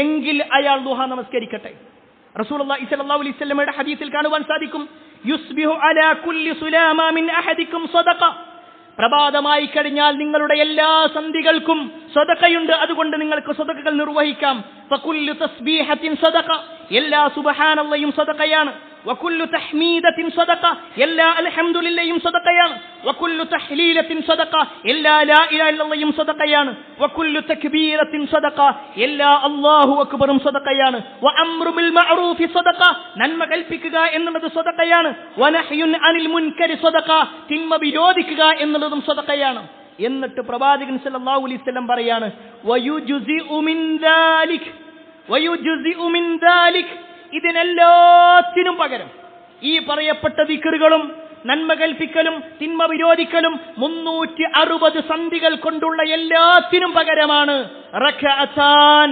എങ്കിൽ അയാൾ ളുഹ നമസ്കരിക്കട്ടെ. റസൂലുള്ളാഹി സ്വല്ലല്ലാഹു അലൈഹി വസല്ലമയുടെ ഹദീസിൽ കാണുവാൻ സാധിക്കും, യുസ്ബിഹു അലാ കുല്ലി സുലാമ മിൻ അഹദിക്കും സദഖ, പ്രഭാതമായി കഴിഞ്ഞാൽ നിങ്ങളുടെ എല്ലാ സന്ധികൾക്കും സദഖയുണ്ട്, അതുകൊണ്ട് നിങ്ങൾക്ക് സദഖകൾ നിർവഹിക്കാം. ഫകുല്ലു തസ്ബീഹത്തിൻ സദഖ, എല്ലാ സുബ്ഹാനല്ലാഹും സദഖയാണ്. വകുല്ലു തഹ്മീദത്തിൻ സദഖ, എല്ലാ അൽഹംദുലില്ലാഹും സദഖയാണ്. വകുല്ലു തഹ്ലീലത്തിൻ സദഖ, എല്ലാ ലാ ഇലാഹ ഇല്ലല്ലാഹും സദഖയാണ്. വകുല്ലു തക്ബീറത്തിൻ സദഖ, എല്ലാ അല്ലാഹു അക്ബറും സദഖയാണ്. വഅംറു ബിൽ മഅറൂഫി സദഖ, നന്മ കൽപ്പിക്കുക എന്നുള്ളത് സദഖയാണ്. വനഹ്യുൻ അനിൽ മുൻകരി സദഖ, തിന്മ വിരോധിക്കുക എന്നുള്ളതും സദഖയാണ്. എന്നിട്ട് പ്രവാചകൻ സല്ലല്ലാഹു അലൈഹി വസല്ലം പറയാണ്, വയുജ്സിഉ മിൻ ദാലിക്, ഇതിനെല്ലാത്തിനും പകരം, ഈ പറയപ്പെട്ട ദിക്റുകളും നന്മ കൽപ്പിക്കലും തിന്മ വിരോധിക്കലും 360 സന്ധികൾ കൊണ്ടുള്ള എല്ലാത്തിനും പകരമാണ് റക്അത്താൻ,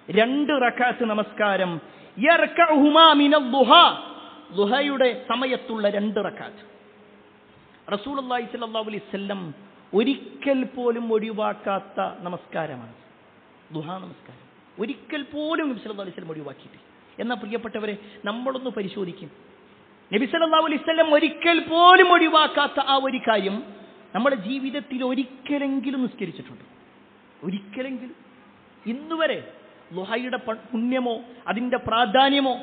2 റക്അത്ത് നമസ്കാരം. യർകഉഹുമാ മിനൽ ദുഹാ, ദുഹയുടെ സമയത്തുള്ള 2 റക്അത്ത്. റസൂലുള്ളാഹി സ്വല്ലല്ലാഹു അലൈഹി വസല്ലം ഒരിക്കൽ പോലും ഒഴിവാക്കാത്ത നമസ്കാരമാണ് ദുഹാ നമസ്കാരം. ഒരിക്കൽ പോലും നബി സല്ലല്ലാഹു അലൈഹി വസല്ലം ഒഴിവാക്കിയിട്ടില്ല. എന്നാൽ പ്രിയപ്പെട്ടവരെ, നമ്മളൊന്ന് പരിശോധിക്കും, നബി സല്ലല്ലാഹു അലൈഹി വസല്ലം ഒരിക്കൽ പോലും ഒഴിവാക്കാത്ത ആ ഒരു കാര്യം നമ്മുടെ ജീവിതത്തിൽ ഒരിക്കലെങ്കിലും നിസ്കരിച്ചിട്ടുണ്ട്. ഒരിക്കലെങ്കിലും ഇന്നുവരെ ളുഹയുടെ പുണ്യമോ അതിന്റെ പ്രാധാന്യമോ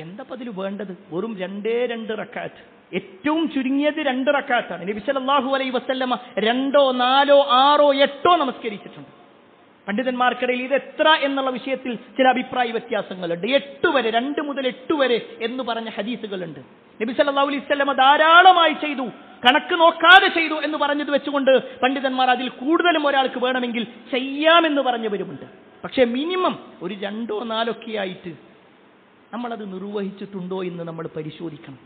എന്താ അതിൽ വേണ്ടത്? വെറും 2 റക്അത്ത്, ഏറ്റവും ചുരുങ്ങിയത് 2 റക്അത്താണ്. നബി സല്ലല്ലാഹു അലൈഹി വസല്ലമ 2, 4, 6, 8 നമസ്കരിച്ചിട്ടുണ്ട്. പണ്ഡിതന്മാർക്കിടയിൽ ഇത് എത്ര എന്നുള്ള വിഷയത്തിൽ ചില അഭിപ്രായ വ്യത്യാസങ്ങളുണ്ട്. 8 വരെ, 2 മുതൽ 8 വരെ എന്ന് പറഞ്ഞ ഹദീസുകളുണ്ട്. നബി സല്ലല്ലാഹു അലൈഹി വസല്ലമ ധാരാളമായി ചെയ്തു, കണക്ക് നോക്കാതെ ചെയ്തു എന്ന് പറഞ്ഞത് വെച്ചുകൊണ്ട് പണ്ഡിതന്മാർ അതിൽ കൂടുതലും ഒരാൾക്ക് വേണമെങ്കിൽ ചെയ്യാമെന്ന് പറഞ്ഞവരുമുണ്ട്. പക്ഷേ മിനിമം ഒരു 2, 4 ആയിട്ട് നമ്മളത് നിർവഹിച്ചിട്ടുണ്ടോ എന്ന് നമ്മൾ പരിശോധിക്കണം.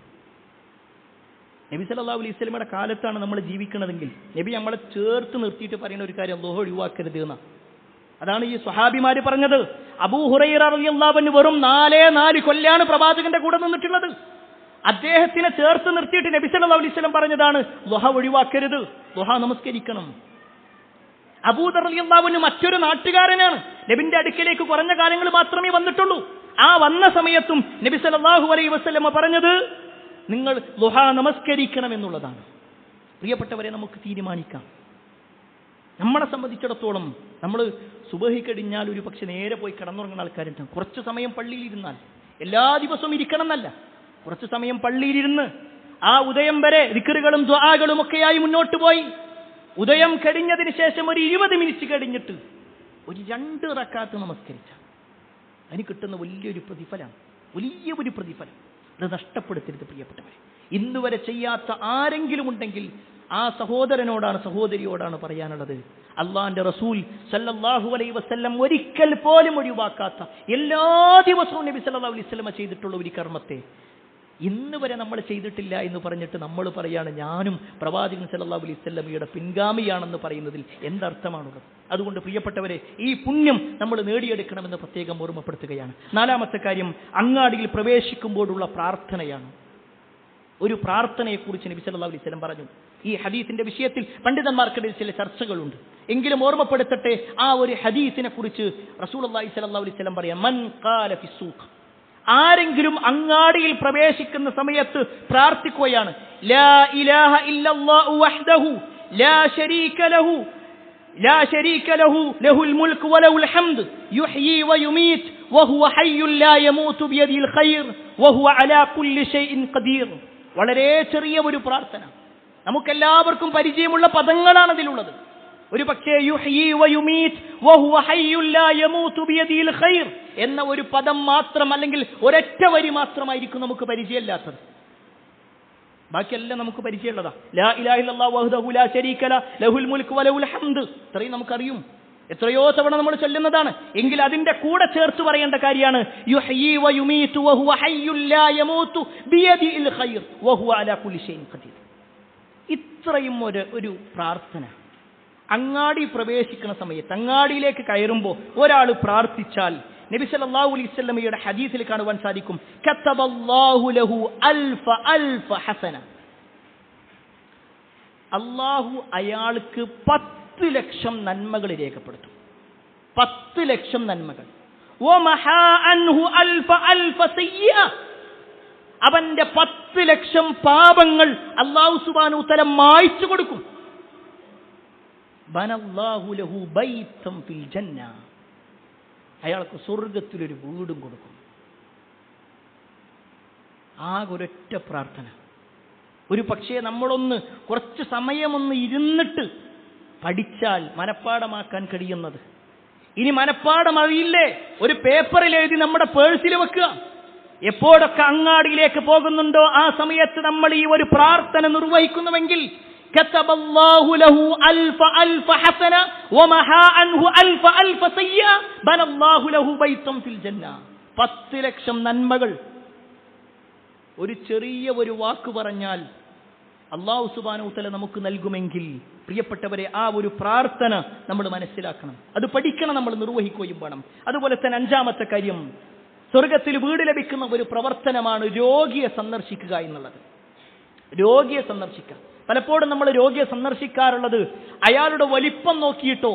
നബി സല്ലല്ലാഹു അലൈഹി വസല്ലമയുടെ കാലത്താണ് നമ്മൾ ജീവിക്കുന്നതെങ്കിൽ നബി നമ്മളെ ചേർത്ത് നിർത്തിയിട്ട് പറയുന്ന ഒരു കാര്യം ളുഹ ഒഴിവാക്കരുത് എന്നാ. അതാണ് ഈ സ്വഹാബിമാര് പറഞ്ഞത്. അബൂ ഹുറൈറ റളിയല്ലാഹു അൻഹു വെറും 4 കൊല്ലാണ് പ്രവാചകന്റെ കൂടെ നിന്നിട്ടുള്ളത്. അദ്ദേഹത്തിനെ ചേർത്ത് നിർത്തിയിട്ട് നബി സല്ലല്ലാഹു അലൈഹി വസല്ലം പറഞ്ഞതാണ് ളുഹ ഒഴിവാക്കരുത്, ളുഹ നമസ്കരിക്കണം. അബൂദർ റളിയല്ലാഹു അൻഹു മറ്റൊരു നാട്ടുകാരനാണ്. നബിന്റെ അടുക്കലേക്ക് കുറഞ്ഞ കാലങ്ങൾ മാത്രമേ വന്നിട്ടുള്ളൂ. ആ വന്ന സമയത്തും നബി സല്ലല്ലാഹു അലൈഹി വസല്ലം പറഞ്ഞത് നിങ്ങൾ ളുഹ നമസ്കരിക്കണം എന്നുള്ളതാണ്. പ്രിയപ്പെട്ടവരെ, നമുക്ക് തീരുമാനിക്കാം. നമ്മളെ സംബന്ധിച്ചിടത്തോളം നമ്മൾ സുബഹി കഴിഞ്ഞാൽ ഒരു പക്ഷെ നേരെ പോയി കിടന്നുറങ്ങുന്ന ആൾക്കാരുണ്ടാകും. കുറച്ച് സമയം പള്ളിയിൽ ഇരുന്നാൽ, എല്ലാ ദിവസവും ഇരിക്കണം എന്നല്ല, കുറച്ച് സമയം പള്ളിയിലിരുന്ന് ആ ഉദയം വരെ ദിക്റുകളും ദുആകളും ഒക്കെയായി മുന്നോട്ട് പോയി ഉദയം കഴിഞ്ഞതിന് ശേഷം ഒരു 20 മിനിറ്റ് കഴിഞ്ഞിട്ട് ഒരു 2 റക്അത്ത് നമസ്കരിച്ച അതിന് കിട്ടുന്ന വലിയൊരു പ്രതിഫലം. അത് നഷ്ടപ്പെടുത്തരുത് പ്രിയപ്പെട്ടവരെ. ഇന്നുവരെ ചെയ്യാത്ത ആരെങ്കിലും ഉണ്ടെങ്കിൽ ആ സഹോദരനോടാണ്, സഹോദരിയോടാണ് പറയാനുള്ളത്. അള്ളാന്റെ റസൂൽ സല്ലല്ലാഹു അലൈഹി വസല്ലം ഒരിക്കൽ പോലും ഒഴിവാക്കാത്ത, എല്ലാ ദിവസവും നബി സല്ലല്ലാഹു അലൈഹി വസല്ലം ചെയ്തിട്ടുള്ള ഒരു കർമ്മത്തെ ഇന്ന് വരെ നമ്മൾ ചെയ്തിട്ടില്ല എന്ന് പറഞ്ഞിട്ട് നമ്മൾ പറയാണ് ഞാനും പ്രവാചകൻ സല്ലല്ലാഹു അലൈഹി വസല്ലമയുടെ പിൻഗാമിയാണെന്ന് പറയുന്നതിൽ എന്തർത്ഥമാണുള്ളത്? അതുകൊണ്ട് പ്രിയപ്പെട്ടവരെ, ഈ പുണ്യം നമ്മൾ നേടിയെടുക്കണമെന്ന് പ്രത്യേകം ഓർമ്മപ്പെടുത്തുകയാണ്. 4-ാമത്തെ കാര്യം അങ്ങാടിയിൽ പ്രവേശിക്കുമ്പോഴുള്ള പ്രാർത്ഥനയാണ്. ഒരു പ്രാർത്ഥനയെക്കുറിച്ച് നബി സല്ലല്ലാഹു അലൈഹി വസല്ലം പറഞ്ഞു. ഈ ഹദീസിന്റെ വിഷയത്തിൽ പണ്ഡിതന്മാർക്കിടയിൽ ചില ചർച്ചകളുണ്ട്. എങ്കിലും ഓർമ്മപ്പെടുത്തട്ടെ, ആ ഒരു ഹദീസിനെ കുറിച്ച് റസൂലുള്ളാഹി സ്വല്ലല്ലാഹു അലൈഹി വസല്ലം പറയാം, മൻ ഖാല ഫി സൂഖ്, ആരെങ്കിലും അങ്ങാടിയിൽ പ്രവേശിക്കുന്ന സമയത്ത് പ്രാർത്ഥിക്കുകയാണ്, ലാ ഇലാഹ ഇല്ലല്ലാഹു വഹ്ദഹു ലാ ശരീക ലഹു ലഹുൽ മുൽക്ക് വലഹുൽ ഹംദ് യുഹ്യി വയുമീത് വഹുവ ഹയ്യുൻ ലാ യമൂതു ബിയദിഹിൽ ഖൈർ വഹുവ അലാ കുല്ലി ഷൈഇൻ ഖദീർ. വളരെ ചെറിയ ഒരു പ്രാർത്ഥന, നമുക്കെല്ലാവർക്കും പരിചയമുള്ള പദങ്ങളാണ് അതിലുള്ളത്. ഒരു പക്ഷേ യുഹ്യി വയുമീത് വഹുവ ഹയ്യുൻ ലാ യമൂതു ബിയദിഹിൽ ഖൈർ എന്ന ഒരു പദം മാത്രം, അല്ലെങ്കിൽ ഒരൊറ്റ വരി മാത്രമായിരിക്കും നമുക്ക് പരിചയമില്ലാത്തത്. ബാക്കിയെല്ലാം നമുക്ക് പരിചയമുള്ളതാ. ലാ ഇലാഹ ഇല്ലല്ലാഹു വഹ്ദഹു ലാ ശരീക ലഹുൽ മുൽക്ക് വലഹുൽ ഹംദ്, ഇത്രയും നമുക്കറിയും, എത്രയോ തവണ നമ്മൾ ചൊല്ലുന്നതാണ്. എങ്കിൽ അതിന്റെ കൂടെ ചേർത്ത് പറയേണ്ട കാര്യമാണ് യുഹ്യി വയുമീതു വഹുവ ഹയ്യുൻ ലാ യമൂതു ബിയദിഹിൽ ഖൈർ വഹുവ അലാ കുല്ലി ഷൈഇൻ ഖദീർ. ഇത്രയും ഒരു പ്രാർത്ഥന അങ്ങാടി പ്രവേശിക്കുന്ന സമയത്ത്, അങ്ങാടിയിലേക്ക് കയറുമ്പോൾ ഒരാൾ പ്രാർത്ഥിച്ചാൽ നബി സല്ലല്ലാഹു അലൈഹി വസല്ലമയുടെ ഹദീസിൽ കാണുവാൻ സാധിക്കും, കതബല്ലാഹു ലഹു അൽഫ ഹസന, അല്ലാഹു അയാൾക്ക് 10 ലക്ഷം നന്മകൾ രേഖപ്പെടുത്തും. 10 ലക്ഷം നന്മകൾ. വമഹാ അൻഹു അൽഫ സയ്യിഅ, അവന്റെ 10 ലക്ഷം പാപങ്ങൾ അല്ലാഹു സുബ്ഹാനഹു വ തആല മായ്ച്ചു കൊടുക്കും. ബനല്ലാഹു ലഹു ബൈതൻ ഫിൽ ജന്ന, അയാൾക്ക് സ്വർഗത്തിലൊരു വീടും കൊടുക്കും. ആകെ ഒരൊറ്റ പ്രാർത്ഥന. ഒരു പക്ഷേ നമ്മളൊന്ന് കുറച്ച് സമയമൊന്ന് ഇരുന്നിട്ട് പഠിച്ചാൽ മനപ്പാടമാക്കാൻ കഴിയുന്നത്. ഇനി മനപ്പാടം അറിയില്ലേ, ഒരു പേപ്പറിൽ എഴുതി നമ്മുടെ പേഴ്സിൽ വെക്കുക. എപ്പോഴൊക്കെ അങ്ങാടിയിലേക്ക് പോകുന്നുണ്ടോ ആ സമയത്ത് നമ്മൾ ഈ ഒരു പ്രാർത്ഥന നിർവഹിക്കുന്നുവെങ്കിൽ കതബല്ലാഹു ലഹു അൽഫ ഹസന വമഹാ അൻഹു അൽഫ സയ്യിഅ ബനല്ലാഹു ലഹു ബൈതൻ ഫിൽ ജന്ന. 10 ലക്ഷം നന്മകൾ ഒരു ചെറിയ ഒരു വാക്ക് പറഞ്ഞാൽ അല്ലാഹു സുബ്ഹാനഹു വ തആല നമുക്ക് നൽകുമെങ്കിൽ പ്രിയപ്പെട്ടവരെ, ആ ഒരു പ്രാർത്ഥന നമ്മൾ മനസ്സിലാക്കണം, അത് പഠിക്കണം, നമ്മൾ നിർവഹിക്കുകയും വേണം. അതുപോലെ തന്നെ 5-ാമത്തെ കാര്യം, സ്വർഗത്തിൽ വീട് ലഭിക്കുന്ന ഒരു പ്രവർത്തനമാണ് രോഗിയെ സന്ദർശിക്കുക എന്നുള്ളത്. രോഗിയെ സന്ദർശിക്കുക. പലപ്പോഴും നമ്മൾ രോഗിയെ സന്ദർശിക്കാറുള്ളത് അയാളുടെ വലിപ്പം നോക്കിയിട്ടോ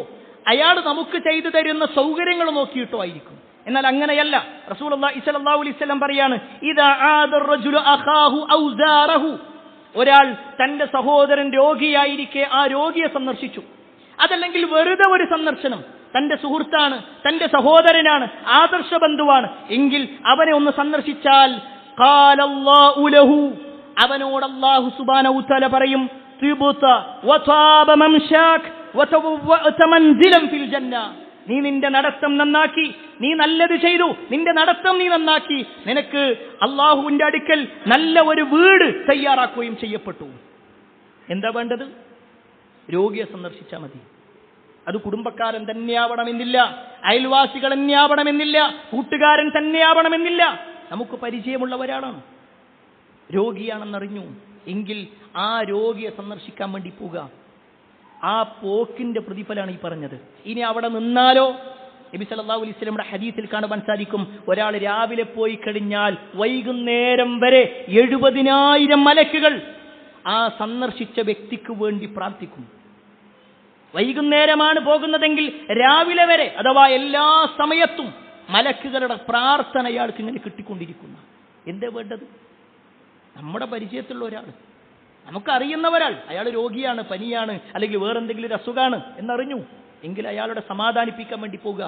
അയാൾ നമുക്ക് ചെയ്തു തരുന്ന സൗകര്യങ്ങൾ നോക്കിയിട്ടോ ആയിരിക്കും. എന്നാൽ അങ്ങനെയല്ല. റസൂലുള്ളാഹി സ്വല്ലല്ലാഹു അലൈഹി വസല്ലം പറയാണ്, ഇദാ ആദർ റജുലു അഖാഹു ഔ സാറഹു, ഒരാൾ തന്റെ സഹോദരൻ രോഗിയായിരിക്കെ ആ രോഗിയെ സന്ദർശിച്ചു. അതല്ലെങ്കിൽ വെറുതെ ഒരു സന്ദർശനം, തന്റെ സുഹൃത്താണ്, തന്റെ സഹോദരനാണ്, ആദർശ ബന്ധുവാണ് എങ്കിൽ അവനെ ഒന്ന് സന്ദർശിച്ചാൽ ഖാലല്ലാഹു ലഹു, അവനോട് അല്ലാഹു സുബ്ഹാനഹു വതആല പറയും തിബുത വതാബ മംശാക് വതവവഅത മൻസിലൻ ഫിൽ ജന്ന, നീ നിന്റെ നടത്തം നന്നാക്കി, നീ നല്ലത് ചെയ്തു, നിന്റെ നടത്തം നീ നന്നാക്കി, നിനക്ക് അല്ലാഹുവിന്റെ അടുക്കൽ നല്ല ഒരു വീട് തയ്യാറാക്കുകയും ചെയ്യപ്പെട്ടു. എന്താ വേണ്ടത്? രോഗിയെ സന്ദർശിച്ചാൽ മതി. അത് കുടുംബക്കാരൻ തന്നെയാവണമെന്നില്ല, അയൽവാസികൾ തന്നെയാവണമെന്നില്ല, കൂട്ടുകാരൻ തന്നെയാവണമെന്നില്ല. നമുക്ക് പരിചയമുള്ള ഒരാളാണ്, രോഗിയാണെന്നറിഞ്ഞു എങ്കിൽ ആ രോഗിയെ സന്ദർശിക്കാൻ വേണ്ടി പോവുക. ആ പോക്കിന്റെ പ്രതിഫലമാണ് ഈ പറഞ്ഞത്. ഇനി അവിടെ നിന്നാലോ, നബി സല്ലല്ലാഹു അലൈഹി വസല്ലമയുടെ ഹദീസിൽ കാണുവാൻ സാധിക്കും, ഒരാൾ രാവിലെ പോയി കഴിഞ്ഞാൽ വൈകുന്നേരം വരെ 70,000 മലക്കുകൾ ആ സന്ദർശിച്ച വ്യക്തിക്ക് വേണ്ടി പ്രാർത്ഥിക്കും. വൈകുന്നേരമാണ് പോകുന്നതെങ്കിൽ രാവിലെ വരെ, അഥവാ എല്ലാ സമയത്തും മലക്കുകളുടെ പ്രാർത്ഥന അയാൾക്ക് ഇങ്ങനെ കിട്ടിക്കൊണ്ടിരിക്കുന്ന. എന്താ വേണ്ടത്? നമ്മുടെ പരിചയത്തിലുള്ള ഒരാൾ, നമുക്കറിയുന്ന ഒരാൾ, അയാൾ രോഗിയാണ്, പനിയാണ്, അല്ലെങ്കിൽ വേറെന്തെങ്കിലും ഒരു അസുഖമാണ് എന്നറിഞ്ഞു എങ്കിൽ അയാളുടെ സമാധാനിപ്പിക്കാൻ വേണ്ടി പോകുക,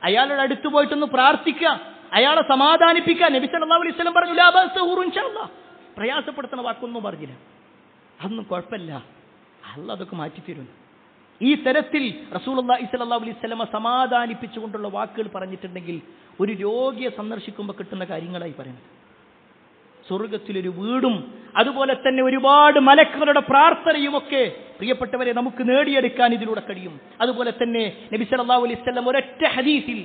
അയാളുടെ അടുത്ത് പോയിട്ടൊന്ന് പ്രാർത്ഥിക്കുക, അയാളെ സമാധാനിപ്പിക്കാൻ. നബി സല്ലല്ലാഹു അലൈഹി വസല്ലം പറഞ്ഞു ലാ ബഅസഹുറു ഇൻഷാഅല്ലാഹ്, പ്രയാസപ്പെടുത്തുന്ന വാക്കൊന്നും പറഞ്ഞില്ല, അതൊന്നും കുഴപ്പമില്ല, അല്ലാഹ് അതൊക്കെ മാറ്റിത്തരും. ഈ തരത്തിൽ റസൂലുള്ളാഹി സ്വല്ലല്ലാഹു അലൈഹി വസല്ലം സമാധാനിപ്പിച്ചുകൊണ്ടുള്ള വാക്കുകൾ പറഞ്ഞിട്ടുണ്ടെങ്കിൽ ഒരു രോഗിയെ സന്ദർശിക്കുമ്പോൾ കിട്ടുന്ന കാര്യങ്ങളായി പറയുന്നത്. സ്വർഗത്തിലൊരു വീടും അതുപോലെ തന്നെ ഒരുപാട് മലക്കുകളുടെ പ്രാർത്ഥനയുമൊക്കെ പ്രിയപ്പെട്ടവരെ നമുക്ക് നേടിയെടുക്കാൻ ഇതിലൂടെ കഴിയും. അതുപോലെ തന്നെ നബി സല്ലല്ലാഹു അലൈഹി വസല്ലം ഒരൊറ്റ ഹദീസിൽ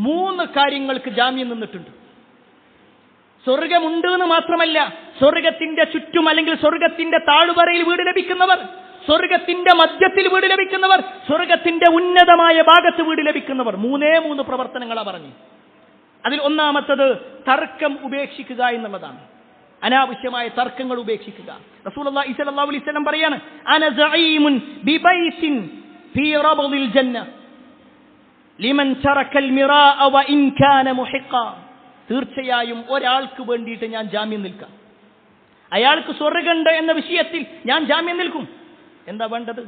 3 കാര്യങ്ങൾക്ക് ജാമ്യം നിന്നിട്ടുണ്ട്. സ്വർഗമുണ്ട് എന്ന് മാത്രമല്ല, സ്വർഗത്തിന്റെ ചുറ്റും അല്ലെങ്കിൽ സ്വർഗത്തിന്റെ താഴ്വരയിൽ വീട് ലഭിക്കുന്നവർ, സ്വർഗത്തിന്റെ മധ്യത്തിൽ വീട് ലഭിക്കുന്നവർ, സ്വർഗത്തിന്റെ ഉന്നതമായ ഭാഗത്ത് വീട് ലഭിക്കുന്നവർ, 3 പ്രവർത്തനങ്ങളാണ് പറഞ്ഞു. അതിൽ ഒന്നാമത്തത് തർക്കം ഉപേക്ഷിക്കുക എന്നുള്ളതാണ്. അനാവശ്യമായ തർക്കങ്ങൾ ഉപേക്ഷിക്കുക. റസൂലുള്ളാഹി സ്വല്ലല്ലാഹു അലൈഹി വസല്ലം പറയാണ് അന സഈമുൻ ബിബൈത്തിൻ ഫീ റബദിൽ ജന്ന ലിമൻ തറക്കൽ മിറാഅ വഇൻ കാന മുഹിഖ, തീർച്ചയായും ഒരാൾക്ക് വേണ്ടിയിട്ട് ഞാൻ ജാമ്യം നിൽക്കാം, അയാൾക്ക് സ്വർഗ്ഗമുണ്ട് എന്ന വിഷയത്തിൽ ഞാൻ ജാമ്യം നിൽക്കും. എന്താ വേണ്ടത്?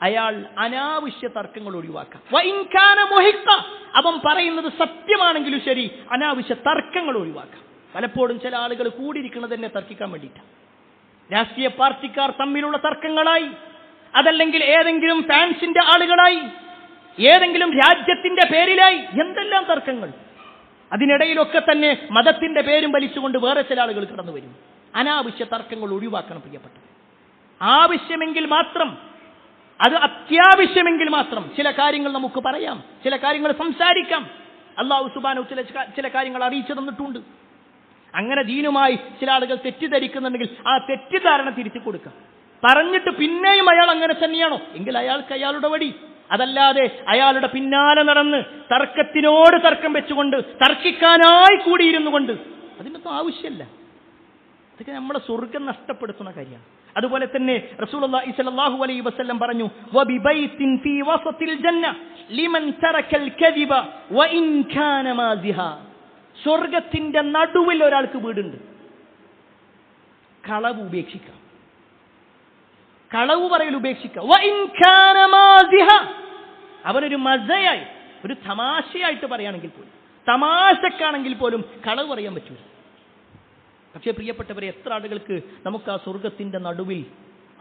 അയാൾ അനാവശ്യ തർക്കങ്ങൾ ഒഴിവാക്കാം. വഇൻ കാന മുഹിഖ, അവൻ പറയുന്നത് സത്യമാണെങ്കിലും ശരി, അനാവശ്യ തർക്കങ്ങൾ ഒഴിവാക്കാം. പലപ്പോഴും ചില ആളുകൾ കൂടിയിരിക്കുന്നത് തന്നെ തർക്കിക്കാൻ വേണ്ടിയിട്ടാണ്. രാഷ്ട്രീയ പാർട്ടിക്കാർ തമ്മിലുള്ള തർക്കങ്ങളായി, അതല്ലെങ്കിൽ ഏതെങ്കിലും ഫാൻസിന്റെ ആളുകളായി, ഏതെങ്കിലും രാജ്യത്തിന്റെ പേരിലായി, എന്തെല്ലാം തർക്കങ്ങൾ. അതിനിടയിലൊക്കെ തന്നെ മതത്തിന്റെ പേരും വലിച്ചുകൊണ്ട് വേറെ ചില ആളുകൾ കടന്നു വരും. അനാവശ്യ തർക്കങ്ങൾ ഒഴിവാക്കണം പ്രിയപ്പെട്ടത്. ആവശ്യമെങ്കിൽ മാത്രം, അത് അത്യാവശ്യമെങ്കിൽ മാത്രം ചില കാര്യങ്ങൾ നമുക്ക് പറയാം, ചില കാര്യങ്ങൾ സംസാരിക്കാം. അല്ലാഹു സുബ്ഹാനഹു വ തആല ചില കാര്യങ്ങൾ അറിയിച്ചു തന്നിട്ടുണ്ട്. അങ്ങനെ ദീനുമായി ചില ആളുകൾ തെറ്റിദ്ധരിക്കുന്നുണ്ടെങ്കിൽ ആ തെറ്റിദ്ധാരണ തിരിച്ചു കൊടുക്കാം. പറഞ്ഞിട്ട് പിന്നെയും അയാൾ അങ്ങനെ തന്നെയാണോ എങ്കിൽ അയാൾക്ക് അയാളുടെ വഴി. അതല്ലാതെ അയാളുടെ പിന്നാലെ നടന്ന് തർക്കത്തിനോട് തർക്കം വെച്ചുകൊണ്ട് തർക്കിക്കാനായി കൂടിയിരുന്നു കൊണ്ട് അതിനൊന്നും ആവശ്യമില്ല. അതൊക്കെ നമ്മളെ സ്വർഗ്ഗം നഷ്ടപ്പെടുത്തുന്ന കാര്യമാണ്. അതുപോലെ തന്നെ റസൂലുള്ളാഹി സ്വല്ലല്ലാഹു അലൈഹി വസല്ലം പറഞ്ഞു വബിബൈത്തിൻ ഫീ വസത്തിൽ ജന്ന ലിമൻ തറക്കൽ കദിബ വഇൻ കാന മാസിഹ, സ്വർഗ്ഗത്തിന്റെ നടുവിൽ ഒരാൾക്ക് വീടുണ്ട്. കളവ് ഉപേക്ഷിക്കാം, കളവ് പറയൽ ഉപേക്ഷിക്കാം. വഇൻ കാന മാസിഹ, അവനൊരു മസയായി ഒരു തമാശയായിട്ട് പറയുകയാണെങ്കിൽ പോലും, തമാശക്കാണെങ്കിൽ പോലും കളവ് പറയാൻ പറ്റൂല. പക്ഷേ പ്രിയപ്പെട്ടവരെ, എത്ര ആളുകൾക്ക് നമുക്ക് ആ സ്വർഗത്തിന്റെ നടുവിൽ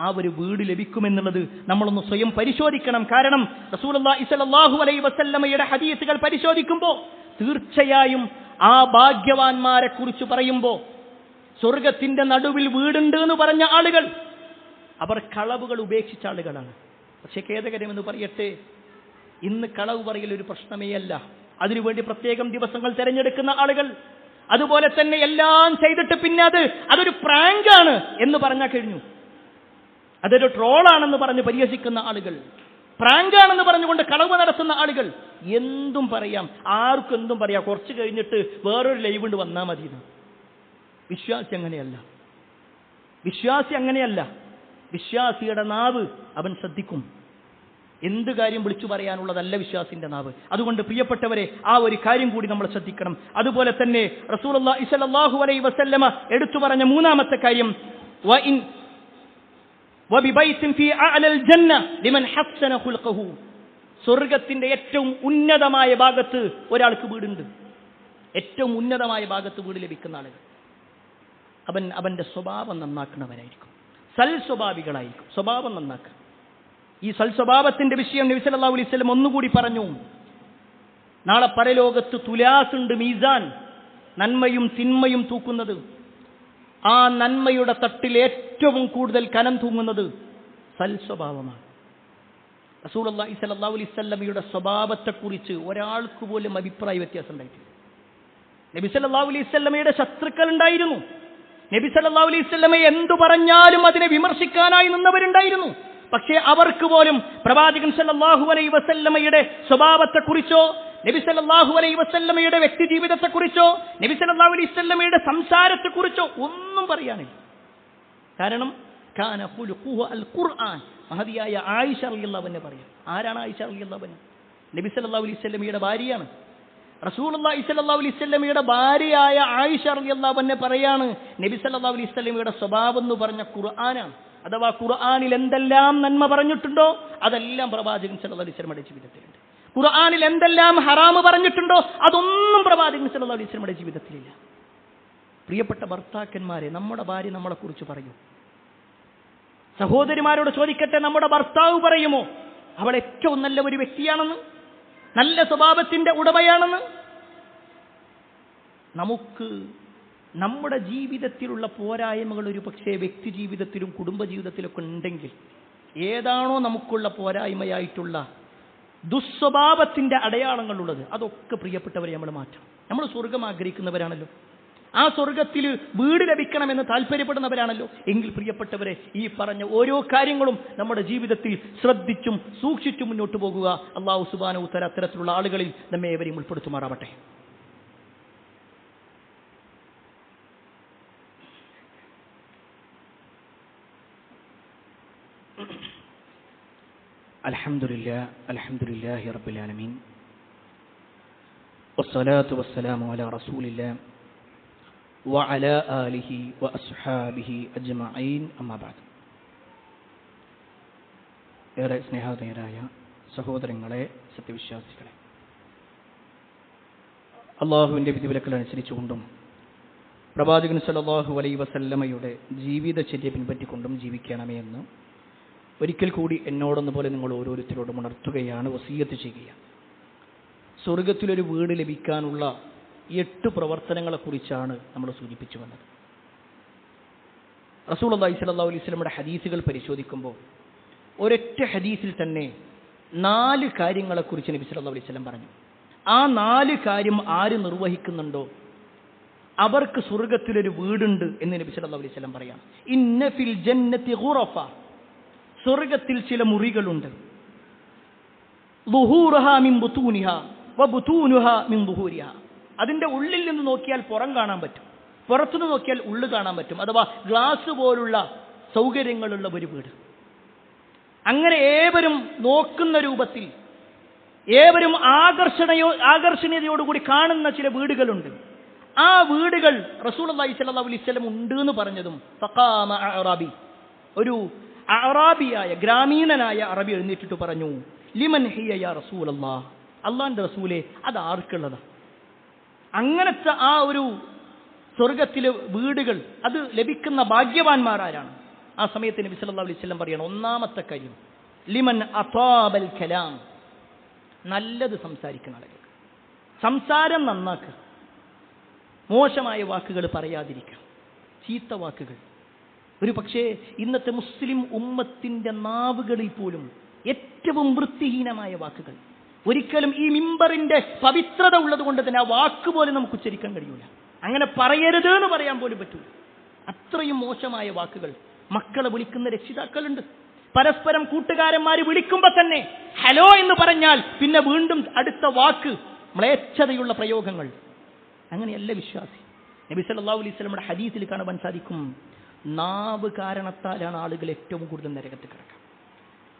ആ ഒരു വീട് ലഭിക്കുമെന്നുള്ളത് നമ്മളൊന്ന് സ്വയം പരിശോധിക്കണം. കാരണം റസൂലുള്ളാഹി സ്വല്ലല്ലാഹു അലൈഹി വസല്ലമയുടെ ഹദീസുകൾ പരിശോധിക്കുമ്പോൾ തീർച്ചയായും ആ ഭാഗ്യവാന്മാരെ കുറിച്ച് പറയുമ്പോൾ സ്വർഗത്തിന്റെ നടുവിൽ വീടുണ്ട് എന്ന് പറഞ്ഞ ആളുകൾ അവർ കളവുകൾ ഉപേക്ഷിച്ച ആളുകളാണ്. പക്ഷെ ഖേദകരമെന്ന് പറയട്ടെ, ഇന്ന് കളവ് പറയൽ ഒരു പ്രശ്നമേ അല്ല. അതിനുവേണ്ടി പ്രത്യേകം ദിവസങ്ങൾ തിരഞ്ഞെടുക്കുന്ന ആളുകൾ, അതുപോലെ തന്നെ എല്ലാം ചെയ്തിട്ട് പിന്നെ അതൊരു പ്രാങ്കാണ് എന്ന് പറഞ്ഞാൽ കഴിഞ്ഞു, അതൊരു ട്രോളാണെന്ന് പറഞ്ഞ് പരിഹസിക്കുന്ന ആളുകൾ, പ്രാങ്കാണെന്ന് പറഞ്ഞുകൊണ്ട് കളവ് നടത്തുന്ന ആളുകൾ, എന്തും പറയാം, ആർക്കും എന്തും പറയാം, കുറച്ച് കഴിഞ്ഞിട്ട് വേറൊരു ലൈവ് കൊണ്ട് വന്നാൽ മതി. വിശ്വാസി അങ്ങനെയല്ല, വിശ്വാസി അങ്ങനെയല്ല. വിശ്വാസിയുടെ നാവ് അവൻ ശ്രദ്ധിക്കും. എന്ത് കാര്യം വിളിച്ചു പറയാനുള്ളതല്ല വിശ്വാസിന്റെ നാവ്. അതുകൊണ്ട് പ്രിയപ്പെട്ടവരെ, ആ ഒരു കാര്യം കൂടി നമ്മൾ ശ്രദ്ധിക്കണം. അതുപോലെ തന്നെ റസൂലുള്ളാഹി സ്വല്ലല്ലാഹു അലൈഹി വസല്ലമ എടുത്തു പറഞ്ഞ 3-ാമത്തെ കാര്യം വബിബൈത്തിൻ ഫീ അഅലൽ ജന്ന ലിമൻ ഹസ്സന ഖുൽഖഹു. സ്വർഗ്ഗത്തിന്റെ ഏറ്റവും ഉന്നതമായ ഭാഗത്ത് ഒരാൾക്ക് വീടുണ്ട്. ഏറ്റവും ഉന്നതമായ ഭാഗത്ത് വീട് ലഭിക്കുന്ന ആളുകൾ അവന്റെ സ്വഭാവം നന്നാക്കുന്നവരായിരിക്കും, സൽ സ്വഭാവികളായിരിക്കും. സ്വഭാവം നന്നാക്കുക. ഈ സൽ സ്വഭാവത്തിന്റെ വിഷയം നബി സല്ലല്ലാഹു അലൈഹി വസല്ലം ഒന്നുകൂടി പറഞ്ഞു. നാളെ പരലോകത്ത് തുലാസുണ്ട്, മീസാൻ, നന്മയും തിന്മയും തൂക്കുന്നത്. ആ നന്മയുടെ തട്ടിൽ ഏറ്റവും കൂടുതൽ കനം തൂങ്ങുന്നത് സൽ സ്വഭാവമാണ്. റസൂലുള്ളാഹി സ്വല്ലല്ലാഹു അലൈഹി വസല്ലമയുടെ സ്വഭാവത്തെക്കുറിച്ച് ഒരാൾക്ക് പോലും അഭിപ്രായ വ്യത്യാസം ഉണ്ടായിട്ടില്ല. നബി സല്ലല്ലാഹു അലൈഹി വസല്ലമയുടെ ശത്രുക്കൾ ഉണ്ടായിരുന്നു. നബി സല്ലല്ലാഹു അലൈഹി വസല്ലമയെ എന്തു പറഞ്ഞാലും അതിനെ വിമർശിക്കാനായി നിന്നവരുണ്ടായിരുന്നു. പക്ഷേ അവർക്ക് പോലും പ്രവാചകൻ സല്ലല്ലാഹു അലൈഹി വസല്ലമയുടെ സ്വഭാവത്തെക്കുറിച്ചോ നബി സല്ലല്ലാഹു അലൈഹി വസല്ലമയുടെ വ്യക്തി ജീവിതത്തെക്കുറിച്ചോ നബി സല്ലല്ലാഹു അലൈഹി വസല്ലമയുടെ സംസാരത്തെക്കുറിച്ചോ ഒന്നും പറയാനില്ല. കാരണം കാന ഖുലുഖുഹു അൽ ഖുർആൻ. മഹദിയായ ആയിഷ റളിയല്ലാഹു അൻഹ പറയാം. ആരാണ് ആയിഷ റളിയല്ലാഹു അൻഹ? നബി സല്ലല്ലാഹു അലൈഹി വസല്ലമയുടെ ഭാര്യയാണ്. റസൂലുള്ളാഹി സ്വല്ലല്ലാഹു അലൈഹി വസല്ലമയുടെ ഭാര്യയായ ആയിഷ റളിയല്ലാഹു അൻഹ പറയാണ്, നബി സല്ലല്ലാഹു അലൈഹി വസല്ലമയുടെ സ്വഭാവം എന്ന് പറഞ്ഞ ഖുർആനാണ്. അഥവാ ഖുർആനിൽ എന്തെല്ലാം നന്മ പറഞ്ഞിട്ടുണ്ടോ അതെല്ലാം പ്രവാചകൻ സല്ലല്ലാഹു അലൈഹി വസല്ലമയുടെ ജീവിതത്തിലുണ്ട്. ഖുർആനിൽ എന്തെല്ലാം ഹറാമ് പറഞ്ഞിട്ടുണ്ടോ അതൊന്നും പ്രവാചകൻ സല്ലല്ലാഹു അലൈഹി വസല്ലമയുടെ ജീവിതത്തിലില്ല. പ്രിയപ്പെട്ട ഭർത്താക്കന്മാരെ, നമ്മുടെ ഭാര്യ നമ്മളെ കുറിച്ച് പറയൂ. സഹോദരിമാരോട് ചോദിക്കട്ടെ, നമ്മുടെ ഭർത്താവ് പറയുമോ അവൾ ഏറ്റവും നല്ല ഒരു വ്യക്തിയാണെന്ന്, നല്ല സ്വഭാവത്തിന്റെ ഉടമയാണെന്ന്? നമുക്ക് നമ്മുടെ ജീവിതത്തിലുള്ള പോരായ്മകൾ ഒരു പക്ഷേ വ്യക്തി ജീവിതത്തിലും കുടുംബ ജീവിതത്തിലൊക്കെ ഉണ്ടെങ്കിൽ ഏതാണോ നമുക്കുള്ള പോരായ്മയായിട്ടുള്ള ദുസ്വഭാവത്തിന്റെ അടയാളങ്ങളുള്ളത് അതൊക്കെ പ്രിയപ്പെട്ടവരെ നമ്മൾ മാറ്റണം. നമ്മൾ സ്വർഗം ആഗ്രഹിക്കുന്നവരാണല്ലോ, ആ സ്വർഗത്തിൽ വീട് ലഭിക്കണമെന്ന് താല്പര്യപ്പെടുന്നവരാണല്ലോ. എങ്കിൽ പ്രിയപ്പെട്ടവരെ, ഈ പറഞ്ഞ ഓരോ കാര്യങ്ങളും നമ്മുടെ ജീവിതത്തിൽ ശ്രദ്ധിച്ചും സൂക്ഷിച്ചും മുന്നോട്ട് പോകുക. അല്ലാഹു സുബ്ഹാനഹു വ തആല അത്തരത്തിലുള്ള ആളുകളിൽ നമ്മെ ഏവരെയും ഉൾപ്പെടുത്തുമാറാവട്ടെ. അൽഹംദുലില്ലാഹി റബ്ബിൽ ആലമീൻ വസ്സലാത്തു വസ്സലാമു അലാ റസൂലില്ലാഹ് വഅലാ ആലിഹി വഅസ്ഹാബിഹി അജ്മഈൻ, അമ്മാ ബഅദ്. ഏറെ സ്നേഹധേയരായ സഹോദരങ്ങളെ, സത്യവിശ്വാസികളെ, അള്ളാഹുവിൻ്റെ വിധിവിലക്കുകൾ അനുസരിച്ചുകൊണ്ടും പ്രവാചകൻ സല്ലല്ലാഹു അലൈഹി വസല്ലമയുടെ ജീവിതചര്യ പിൻപറ്റിക്കൊണ്ടും ജീവിക്കണമേ എന്ന് ഒരിക്കൽ കൂടി എന്നോടൊന്നുപോലെ നിങ്ങൾ ഓരോരുത്തരോടും ഉണർത്തുകയാണ്, വസിയ്യത്ത് ചെയ്യുകയാണ്. സ്വർഗത്തിലൊരു വീട് ലഭിക്കാനുള്ള 8 പ്രവർത്തനങ്ങളെക്കുറിച്ചാണ് നമ്മൾ സൂചിപ്പിച്ചു വന്നത്. റസൂലുള്ളാഹി സ്വല്ലല്ലാഹു അലൈഹി വസല്ലമയുടെ ഹദീസുകൾ പരിശോധിക്കുമ്പോൾ ഒരൊറ്റ ഹദീസിൽ തന്നെ 4 കാര്യങ്ങളെക്കുറിച്ച് നബി സല്ലല്ലാഹു അലൈഹി വസല്ലം പറഞ്ഞു. ആ 4 കാര്യം ആര് നിർവഹിക്കുന്നുണ്ടോ അവർക്ക് സ്വർഗത്തിലൊരു വീടുണ്ട് എന്ന് നബി സല്ലല്ലാഹു അലൈഹി വസല്ലം പറയാം. ഇന്ന ഫിൽ ജന്നതി ഖുറഫ, സ്വർഗത്തിൽ ചില മുറികളുണ്ട്. ളുഹൂറുഹാ മിൻ ബുതൂനിഹാ വബുതൂനുഹാ മിൻ ളുഹൂരിഹാ. അതിന്റെ ഉള്ളിൽ നിന്ന് നോക്കിയാൽ പുറം കാണാൻ പറ്റും, പുറത്തുനിന്ന് നോക്കിയാൽ ഉള്ളു കാണാൻ പറ്റും. അഥവാ ഗ്ലാസ് പോലുള്ള സൗകര്യങ്ങളുള്ള ഒരു വീട്. അങ്ങനെ ഏവരും നോക്കുന്ന രൂപത്തിൽ, ഏവരും ആകർഷണീയതയോടുകൂടി കാണുന്ന ചില വീടുകളുണ്ട്. ആ വീടുകൾ റസൂലുള്ളാഹി സ്വല്ലല്ലാഹു അലൈഹി വസല്ലം ഉണ്ട് എന്ന് പറഞ്ഞതും ഫഖാമ അഅറാബി, ഒരു അഅറാബിയായ ഗ്രാമീണനായ അറബി എഴുന്നേറ്റിട്ട് പറഞ്ഞു, ലിമൻ ഹിയ യാ റസൂലല്ലാഹ്, അല്ലാഹുവിന്റെ റസൂലേ അത് ആർക്കുള്ളതാ? അങ്ങനത്തെ ആ ഒരു സ്വർഗത്തിലെ വീടുകൾ അത് ലഭിക്കുന്ന ഭാഗ്യവാന്മാരാരാണ്? ആ സമയത്ത് നബി സല്ലല്ലാഹു അലൈഹി വസല്ലം പറയണം, ഒന്നാമത്തെ കാര്യം ലിമൻ അതാബൽ കലാം, നല്ലത് സംസാരിക്കുന്ന ആളുകൾ. സംസാരം നന്നാക്കുക, മോശമായ വാക്കുകൾ പറയാതിരിക്കുക, ചീത്ത വാക്കുകൾ. ഒരു പക്ഷേ ഇന്നത്തെ മുസ്ലിം ഉമ്മത്തിന്റെ നാവുകളിൽ പോലും ഏറ്റവും വൃത്തിഹീനമായ വാക്കുകൾ. ഒരിക്കലും ഈ മിമ്പറിന്റെ പവിത്രത ഉള്ളത് കൊണ്ട് തന്നെ ആ വാക്ക് പോലും നമുക്ക് ഉച്ചരിക്കാൻ കഴിയൂല. അങ്ങനെ പറയരുത് എന്ന് പറയാൻ പോലും പറ്റൂല. അത്രയും മോശമായ വാക്കുകൾ. മക്കളെ വിളിക്കുന്ന രക്ഷിതാക്കളുണ്ട്. പരസ്പരം കൂട്ടുകാരന്മാർ വിളിക്കുമ്പോൾ തന്നെ ഹലോ എന്ന് പറഞ്ഞാൽ പിന്നെ വീണ്ടും അടുത്ത വാക്ക്, മ്ലേച്ഛതയുള്ള പ്രയോഗങ്ങൾ. അങ്ങനെയല്ല വിശ്വാസി. നബി സല്ലല്ലാഹു അലൈഹി വസല്ലമയുടെ ഹദീസിൽ കാണുവാൻ സാധിക്കും, നാവ് കാരണത്താലാണ് ആളുകൾ ഏറ്റവും കൂടുതൽ നരകത്തിൽ കിടക്കുക.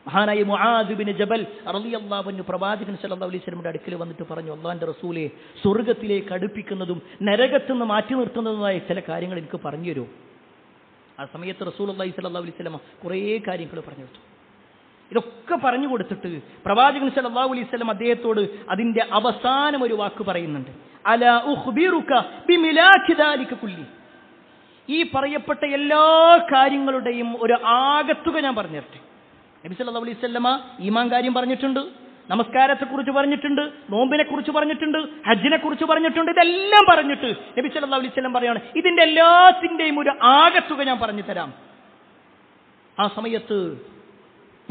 മഹാനായ മുആദ് ഇബ്നു ജബൽ റളിയല്ലാഹു അൻഹു പ്രവാചകൻ സല്ലല്ലാഹു അലൈഹി വസല്ലമയുടെ അടുക്കൽ വന്നിട്ട് പറഞ്ഞു, അല്ലാഹുവിന്റെ റസൂലേ, സ്വർഗ്ഗത്തിലേക്ക് അടുപ്പിക്കുന്നതും നരകത്തിൽ നിന്ന് മാറ്റി നിർത്തുന്നതുമായ ചില കാര്യങ്ങൾ എനിക്ക് പറഞ്ഞു തരൂ. ആ സമയത്ത് റസൂലുള്ളാഹി സ്വല്ലല്ലാഹു അലൈഹി വസല്ലം കുറേ കാര്യങ്ങൾ പറഞ്ഞു കൊടുത്തു. ഇതൊക്കെ പറഞ്ഞു കൊടുത്തിട്ട് പ്രവാചകൻ സല്ലല്ലാഹു അലൈഹി വസല്ലം അദ്ദേഹത്തോട് അതിന്റെ അവസാനം ഒരു വാക്ക് പറയുന്നുണ്ട്. അലാ ഉഖ്ബിറുക ബിമിലാക്കി ദാലിക കുല്ലി. ഈ പറയപ്പെട്ട എല്ലാ കാര്യങ്ങളുടെയും ഒരു ആകത്തുക ഞാൻ പറഞ്ഞു തരട്ടെ. നബി സല്ലല്ലാഹു അലൈഹി വസല്ലമ ഈമാൻ കാര്യം പറഞ്ഞിട്ടുണ്ട്, നമസ്കാരത്തെക്കുറിച്ച് പറഞ്ഞിട്ടുണ്ട്, നോമ്പിനെ കുറിച്ച് പറഞ്ഞിട്ടുണ്ട്, ഹജ്ജിനെ കുറിച്ച് പറഞ്ഞിട്ടുണ്ട്. ഇതെല്ലാം പറഞ്ഞിട്ട് നബി സല്ലല്ലാഹു അലൈഹി വസല്ലം പറയാണ്, ഇതിന്റെ എല്ലാത്തിന്റെയും ഒരു ആകത്തുക ഞാൻ പറഞ്ഞു തരാം. ആ സമയത്ത്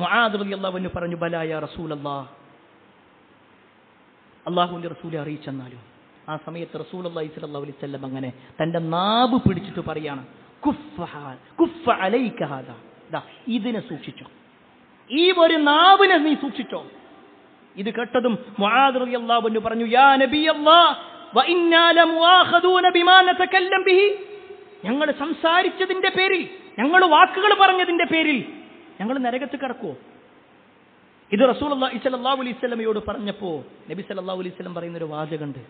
മുആദ് റളിയല്ലാഹു അൻഹു പറഞ്ഞു, ബലാ യാ റസൂലല്ലാഹ്, അല്ലാഹുവിന്റെ റസൂലെ അറിയിച്ചെന്നാലും. ആ സമയത്ത് റസൂലുള്ളാഹി സ്വല്ലല്ലാഹു അലൈഹി വസല്ലം അങ്ങനെ തന്റെ നാവ് പിടിച്ചിട്ട് പറയാണ്, കുഫ്ഫ അലൈക ഹാദാ, ദാ ഇതിനെ സൂക്ഷിച്ചോ, ഈ ഒരു നാവിനെ നീ സൂക്ഷിച്ചോ. ഇത് കേട്ടതും മുആദ് റളിയല്ലാഹു അൻഹു പറഞ്ഞു, യാ നബിയല്ലാഹ് വ ഇന്നാ ലമുആഖദൂന ബിമാ നതകല്ലം ബിഹി. ഞങ്ങൾ സംസാരിച്ചതിന്റെ പേരിൽ, ഞങ്ങൾ വാക്കുകൾ പറഞ്ഞതിന്റെ പേരിൽ ഞങ്ങൾ നരകത്ത് കടക്കുമോ? ഇത് റസൂലുള്ളാഹി സ്വല്ലല്ലാഹു അലൈഹി വസല്ലമയോട് പറഞ്ഞപ്പോ നബി സല്ലല്ലാഹു അലൈഹി വസല്ലം പറയുന്നൊരു വാചകമുണ്ട്,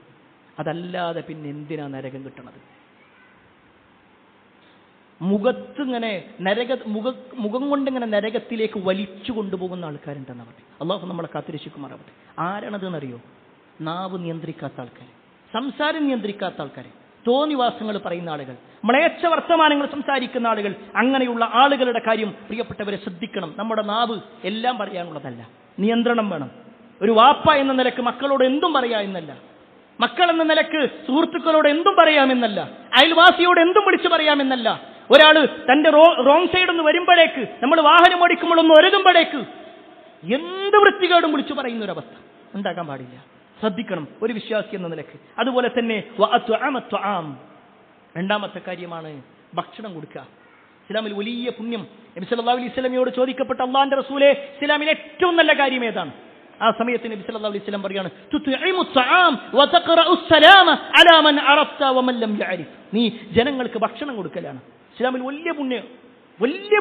അതല്ലാതെ പിന്നെ എന്തിനാ നരകം കിട്ടണത്? മുഖത്തിങ്ങനെ മുഖം കൊണ്ടിങ്ങനെ നരകത്തിലേക്ക് വലിച്ചു കൊണ്ടുപോകുന്ന ആൾക്കാരുണ്ടെന്ന് പറഞ്ഞു. അള്ളാഹു നമ്മളെ കാത്തിരക്ഷിക്കുമാറാവട്ടെ. ആരാണതെന്നറിയോ? നാവ് നിയന്ത്രിക്കാത്ത ആൾക്കാർ, സംസാരം നിയന്ത്രിക്കാത്ത ആൾക്കാർ, തോന്നിവാസങ്ങൾ പറയുന്ന ആളുകൾ, മ്ലേച്ഛ വർത്തമാനങ്ങൾ സംസാരിക്കുന്ന ആളുകൾ. അങ്ങനെയുള്ള ആളുകളുടെ കാര്യം പ്രിയപ്പെട്ടവരെ ശ്രദ്ധിക്കണം. നമ്മുടെ നാവ് എല്ലാം പറയാനുള്ളതല്ല, നിയന്ത്രണം വേണം. ഒരു വാപ്പ എന്ന നിലക്ക് മക്കളോട് എന്തും പറയാ എന്നല്ല, മക്കൾ എന്ന നിലക്ക് സുഹൃത്തുക്കളോട് എന്തും പറയാമെന്നല്ല, അയൽവാസിയോട് എന്തും വിളിച്ചു പറയാമെന്നല്ല. ഒരാൾ തന്റെ റോങ് സൈഡ് ഒന്ന് വരുമ്പോഴേക്ക്, നമ്മൾ വാഹനം ഓടിക്കുമ്പോൾ ഒന്ന് ഒരതുമ്പോഴേക്ക് എന്ത് വൃത്തികേടും വിളിച്ചു പറയുന്ന ഒരു അവസ്ഥ ഉണ്ടാകാൻ പാടില്ല. ശ്രദ്ധിക്കണം ഒരു വിശ്വാസി എന്ന നിലക്ക്. അതുപോലെ തന്നെ രണ്ടാമത്തെ കാര്യമാണ് ഭക്ഷണം കൊടുക്കുക. ഇസ്ലാമിൽ വലിയ പുണ്യം. നബി സല്ലല്ലാഹു അലൈഹി വസല്ലമയോട് ചോദിക്കപ്പെട്ട അല്ലാഹുവിന്റെ റസൂലേ, ഇസ്ലാമിലെ ഏറ്റവും നല്ല കാര്യം ഏതാണ്? ആ സമയത്ത് നബി സല്ലല്ലാഹു അലൈഹി വസല്ലം പറയാണ്, തുത്ഇമു തആം വതഖറഉ സലാമ അലാ മൻ അറഫ്ത വമൻ ലം യഅരിഫ്. നീ ജനങ്ങൾക്ക് ഭക്ഷണം കൊടുക്കലാണ് ഇസ്ലാമിൽ വലിയ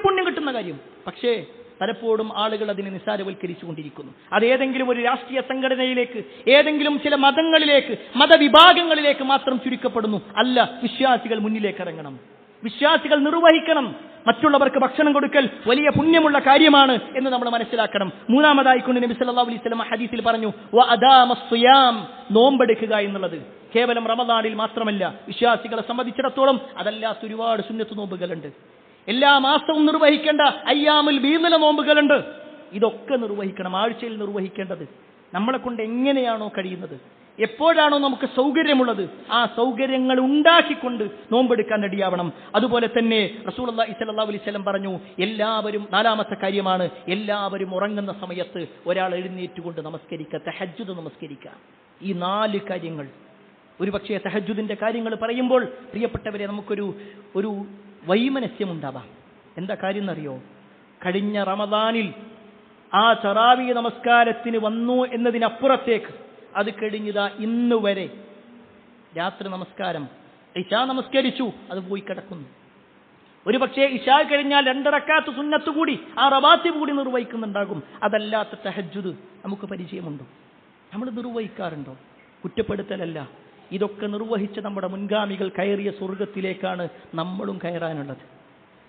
പുണ്യം കിട്ടുന്ന കാര്യം. പക്ഷേ പലപ്പോഴും ആളുകൾ അതിനെ നിസ്സാരവൽക്കരിച്ചുകൊണ്ടിരിക്കുന്നു. അത് ഏതെങ്കിലും ഒരു രാഷ്ട്രീയ സംഘടനയിലേക്ക്, ഏതെങ്കിലും ചില മതങ്ങളിലേക്ക്, മതവിഭാഗങ്ങളിലേക്ക് മാത്രം ചുരുക്കപ്പെടുന്നു. അല്ല, വിശ്വാസികൾ മുന്നിലേക്ക് ഇറങ്ങണം, വിശ്വാസികൾ നിർവഹിക്കണം. മറ്റുള്ളവർക്ക് ഭക്ഷണം കൊടുക്കൽ വലിയ പുണ്യമുള്ള കാര്യമാണ് എന്ന് നമ്മൾ മനസ്സിലാക്കണം. മൂന്നാമതായിക്കൊണ്ട് നബി സല്ലല്ലാഹു അലൈഹി വസല്ലം ഹദീസിൽ പറഞ്ഞു, വഅദാമസ്സിയാം, നോമ്പെടുക്കുക എന്നുള്ളത് കേവലം റമദാനിൽ മാത്രമല്ല. വിശ്വാസികളെ സംബന്ധിച്ചിടത്തോളം അതല്ലാത്ത ഒരുപാട് സുന്നത്ത് നോമ്പുകളുണ്ട്. എല്ലാ മാസവും നിർവഹിക്കേണ്ട അയ്യാമുൽ ബീദിലെ നോമ്പുകളുണ്ട്. ഇതൊക്കെ നിർവഹിക്കണം, ആഴ്ചയിൽ നിർവഹിക്കേണ്ടത്. നമ്മളെ കൊണ്ട് എങ്ങനെയാണോ കഴിയുന്നത്, എപ്പോഴാണോ നമുക്ക് സൗകര്യമുള്ളത്, ആ സൗകര്യങ്ങൾ ഉണ്ടാക്കിക്കൊണ്ട് നോമ്പെടുക്കാൻ റെഡിയാവണം. അതുപോലെ തന്നെ റസൂലുള്ളാഹി സ്വല്ലല്ലാഹു അലൈഹി വസല്ലം പറഞ്ഞു, എല്ലാവരും, നാലാമത്തെ കാര്യമാണ്, എല്ലാവരും ഉറങ്ങുന്ന സമയത്ത് ഒരാൾ എഴുന്നേറ്റുകൊണ്ട് നമസ്കരിക്കുക, തഹജ്ജുദ് നമസ്കരിക്കുക. ഈ 4 കാര്യങ്ങൾ. ഒരുപക്ഷേ തഹജ്ജുദിന്റെ കാര്യങ്ങൾ പറയുമ്പോൾ പ്രിയപ്പെട്ടവരെ നമുക്കൊരു വൈമനസ്യമുണ്ടാവാം. എന്താ കാര്യം എന്നറിയോ? കഴിഞ്ഞ റമദാനിൽ ആ തറാവീഹ് നമസ്കാരത്തിന് വന്നു എന്നതിനപ്പുറത്തേക്ക് അത് കഴിഞ്ഞതാ ഇന്ന് വരെ രാത്രി നമസ്കാരം, ഇശാ നമസ്കരിച്ചു, അത് പോയി കിടക്കുന്നു. ഒരു പക്ഷേ ഇശാ കഴിഞ്ഞാൽ 2 റക്അത്ത് സുന്നത്ത് കൂടി, ആ റവാത്തിബ് കൂടി നിർവഹിക്കുന്നുണ്ടാകും. അതല്ലാത്ത തഹജ്ജുദ് നമുക്ക് പരിചയമുണ്ടോ? നമ്മൾ നിർവഹിക്കാറുണ്ടോ? കുറ്റപ്പെടുത്തലല്ല, ഇതൊക്കെ നിർവഹിച്ച നമ്മുടെ മുൻഗാമികൾ കയറിയ സ്വർഗത്തിലേക്കാണ് നമ്മളും കയറാനുള്ളത്.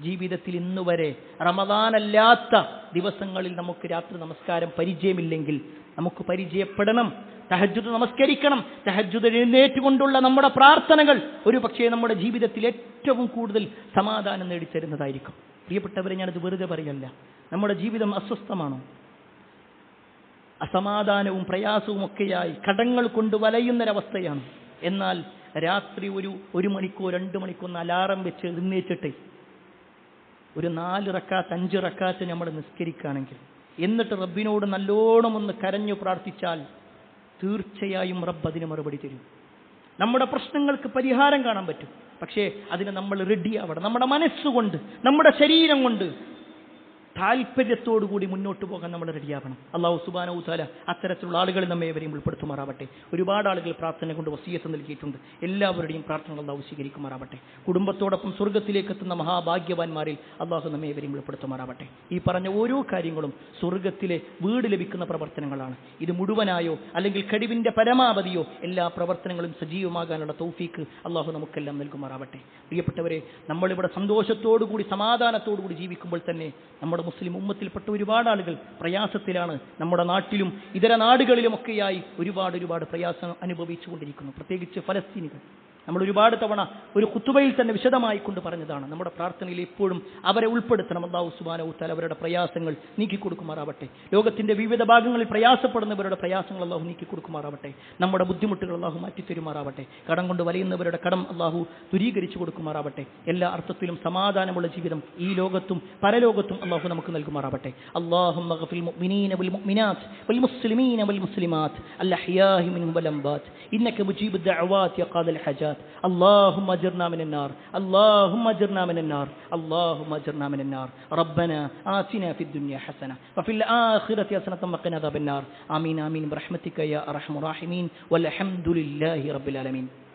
ജീവിതത്തിൽ ഇന്ന് വരെ റമദാനല്ലാത്ത ദിവസങ്ങളിൽ നമുക്ക് രാത്രി നമസ്കാരം പരിചയമില്ലെങ്കിൽ നമുക്ക് പരിചയപ്പെടണം. തഹജ്ജുദ് നമസ്കരിക്കണം. തഹജ്ജുദ് എഴുന്നേറ്റുകൊണ്ടുള്ള നമ്മുടെ പ്രാർത്ഥനകൾ ഒരു പക്ഷേ നമ്മുടെ ജീവിതത്തിൽ ഏറ്റവും കൂടുതൽ സമാധാനം നേടിത്തരുന്നതായിരിക്കും. പ്രിയപ്പെട്ടവരെ, ഞാനത് വെറുതെ പറയല്ല. നമ്മുടെ ജീവിതം അസ്വസ്ഥമാണോ? അസമാധാനവും പ്രയാസവും ഒക്കെയായി കടങ്ങൾ കൊണ്ട് വലയുന്നൊരവസ്ഥയാണ്. എന്നാൽ രാത്രി ഒരു മണിക്കോ 2 മണിക്കോ അലാറം വെച്ച് എഴുന്നേറ്റിട്ട് ഒരു 4 റക്അത്ത് 5 റക്അത്ത് നമ്മൾ നിസ്കരിക്കുകയാണെങ്കിൽ, എന്നിട്ട് റബ്ബിനോട് നല്ലോണം ഒന്ന് കരഞ്ഞു പ്രാർത്ഥിച്ചാൽ തീർച്ചയായും റബ്ബ് അതിന് മറുപടി തരും. നമ്മുടെ പ്രശ്നങ്ങൾക്ക് പരിഹാരം കാണാൻ പറ്റും. പക്ഷേ അതിന് നമ്മൾ റെഡിയാവണം. നമ്മുടെ മനസ്സുകൊണ്ട്, നമ്മുടെ ശരീരം കൊണ്ട് താല്പര്യത്തോടുകൂടി മുന്നോട്ട് പോകാൻ നമ്മൾ റെഡിയാവണം. അല്ലാഹു സുബ്ഹാനഹു വ തആല അത്തരത്തിലുള്ള ആളുകളിൽ നമ്മെ ഏവരെയും ഉൾപ്പെടുത്തുമാറാവട്ടെ. ഒരുപാട് ആളുകൾ പ്രാർത്ഥന കൊണ്ട് വസിയത്ത് നൽകിയിട്ടുണ്ട്. എല്ലാവരുടെയും പ്രാർത്ഥനകൾ അല്ലാഹു സ്വീകരിക്കുമാറാവട്ടെ. കുടുംബത്തോടൊപ്പം സ്വർഗ്ഗത്തിലേക്ക് എത്തുന്ന മഹാഭാഗ്യവാന്മാരിൽ അല്ലാഹു നമ്മെ ഏവരെയും ഉൾപ്പെടുത്തുമാറാവട്ടെ. ഈ പറഞ്ഞ ഓരോ കാര്യങ്ങളും സ്വർഗ്ഗത്തിലെ വീട് ലഭിക്കുന്ന പ്രവർത്തനങ്ങളാണ്. ഇത് മുഴുവനായോ അല്ലെങ്കിൽ കഴിവിന്റെ പരമാവധിയോ എല്ലാ പ്രവർത്തനങ്ങളും സജീവമാകാനുള്ള തൗഫീക്ക് അല്ലാഹു നമുക്കെല്ലാം നൽകുമാറാവട്ടെ. പ്രിയപ്പെട്ടവരെ, നമ്മളിവിടെ സന്തോഷത്തോടുകൂടി സമാധാനത്തോടുകൂടി ജീവിക്കുമ്പോൾ തന്നെ നമ്മുടെ മുസ്ലിം ഉമ്മത്തിൽപ്പെട്ട ഒരുപാട് ആളുകൾ പ്രയാസത്തിലാണ്. നമ്മുടെ നാട്ടിലും ഇതര നാടുകളിലുമൊക്കെയായി ഒരുപാട് പ്രയാസം അനുഭവിച്ചുകൊണ്ടിരിക്കുന്നു. പ്രത്യേകിച്ച് ഫലസ്തീനികൾ. നമ്മൾ ഒരുപാട് തവണ ഒരു ഖുതുബയിൽ തന്നെ വിശദമായി കൊണ്ട് പറഞ്ഞതാണ്. നമ്മുടെ പ്രാർത്ഥനയിൽ എപ്പോഴും അവരെ ഉൾപ്പെടുത്തണം. അല്ലാഹു സുബ്ഹാനഹു വ തആല അവരുടെ പ്രയാസങ്ങൾ നീക്കിക്കൊടുക്കുമാറാവട്ടെ. ലോകത്തിന്റെ വിവിധ ഭാഗങ്ങളിൽ പ്രയാസപ്പെടുന്നവരുടെ പ്രയാസങ്ങൾ അല്ലാഹു നീക്കിക്കൊടുക്കുമാറാവട്ടെ. നമ്മുടെ ബുദ്ധിമുട്ടുകൾ അല്ലാഹു മാറ്റിത്തരുമാറാവട്ടെ. കടം കൊണ്ട് വലയുന്നവരുടെ കടം അല്ലാഹു ദൂരീകരിച്ചു കൊടുക്കുമാറാവട്ടെ. എല്ലാ അർത്ഥത്തിലും സമാധാനമുള്ള ജീവിതം ഈ ലോകത്തും പരലോകത്തും അല്ലാഹു നമുക്ക് നൽകുമാറാവട്ടെ. അല്ലാഹുമ്മ ഗഫിൽ മുഅ്മിനീന വൽ മുഅ്മിനാത്ത് വൽ മുസ്ലിമീന വൽ മുസ്ലിമാത്ത് അൽ അഹ്യാഇ മിൻഹും വൽ അംവാത്ത് ഇന്നക മുജീബുദ് ദഅവാത് യാ ഖാദിൽ ഹജാത്ത്. اللهم اجرنا من النار اللهم اجرنا من النار اللهم اجرنا من النار ربنا آتنا في الدنيا حسنة وفي الآخرة حسنة وقنا عذاب النار آمين آمين برحمتك يا أرحم الراحمين والحمد لله رب العالمين.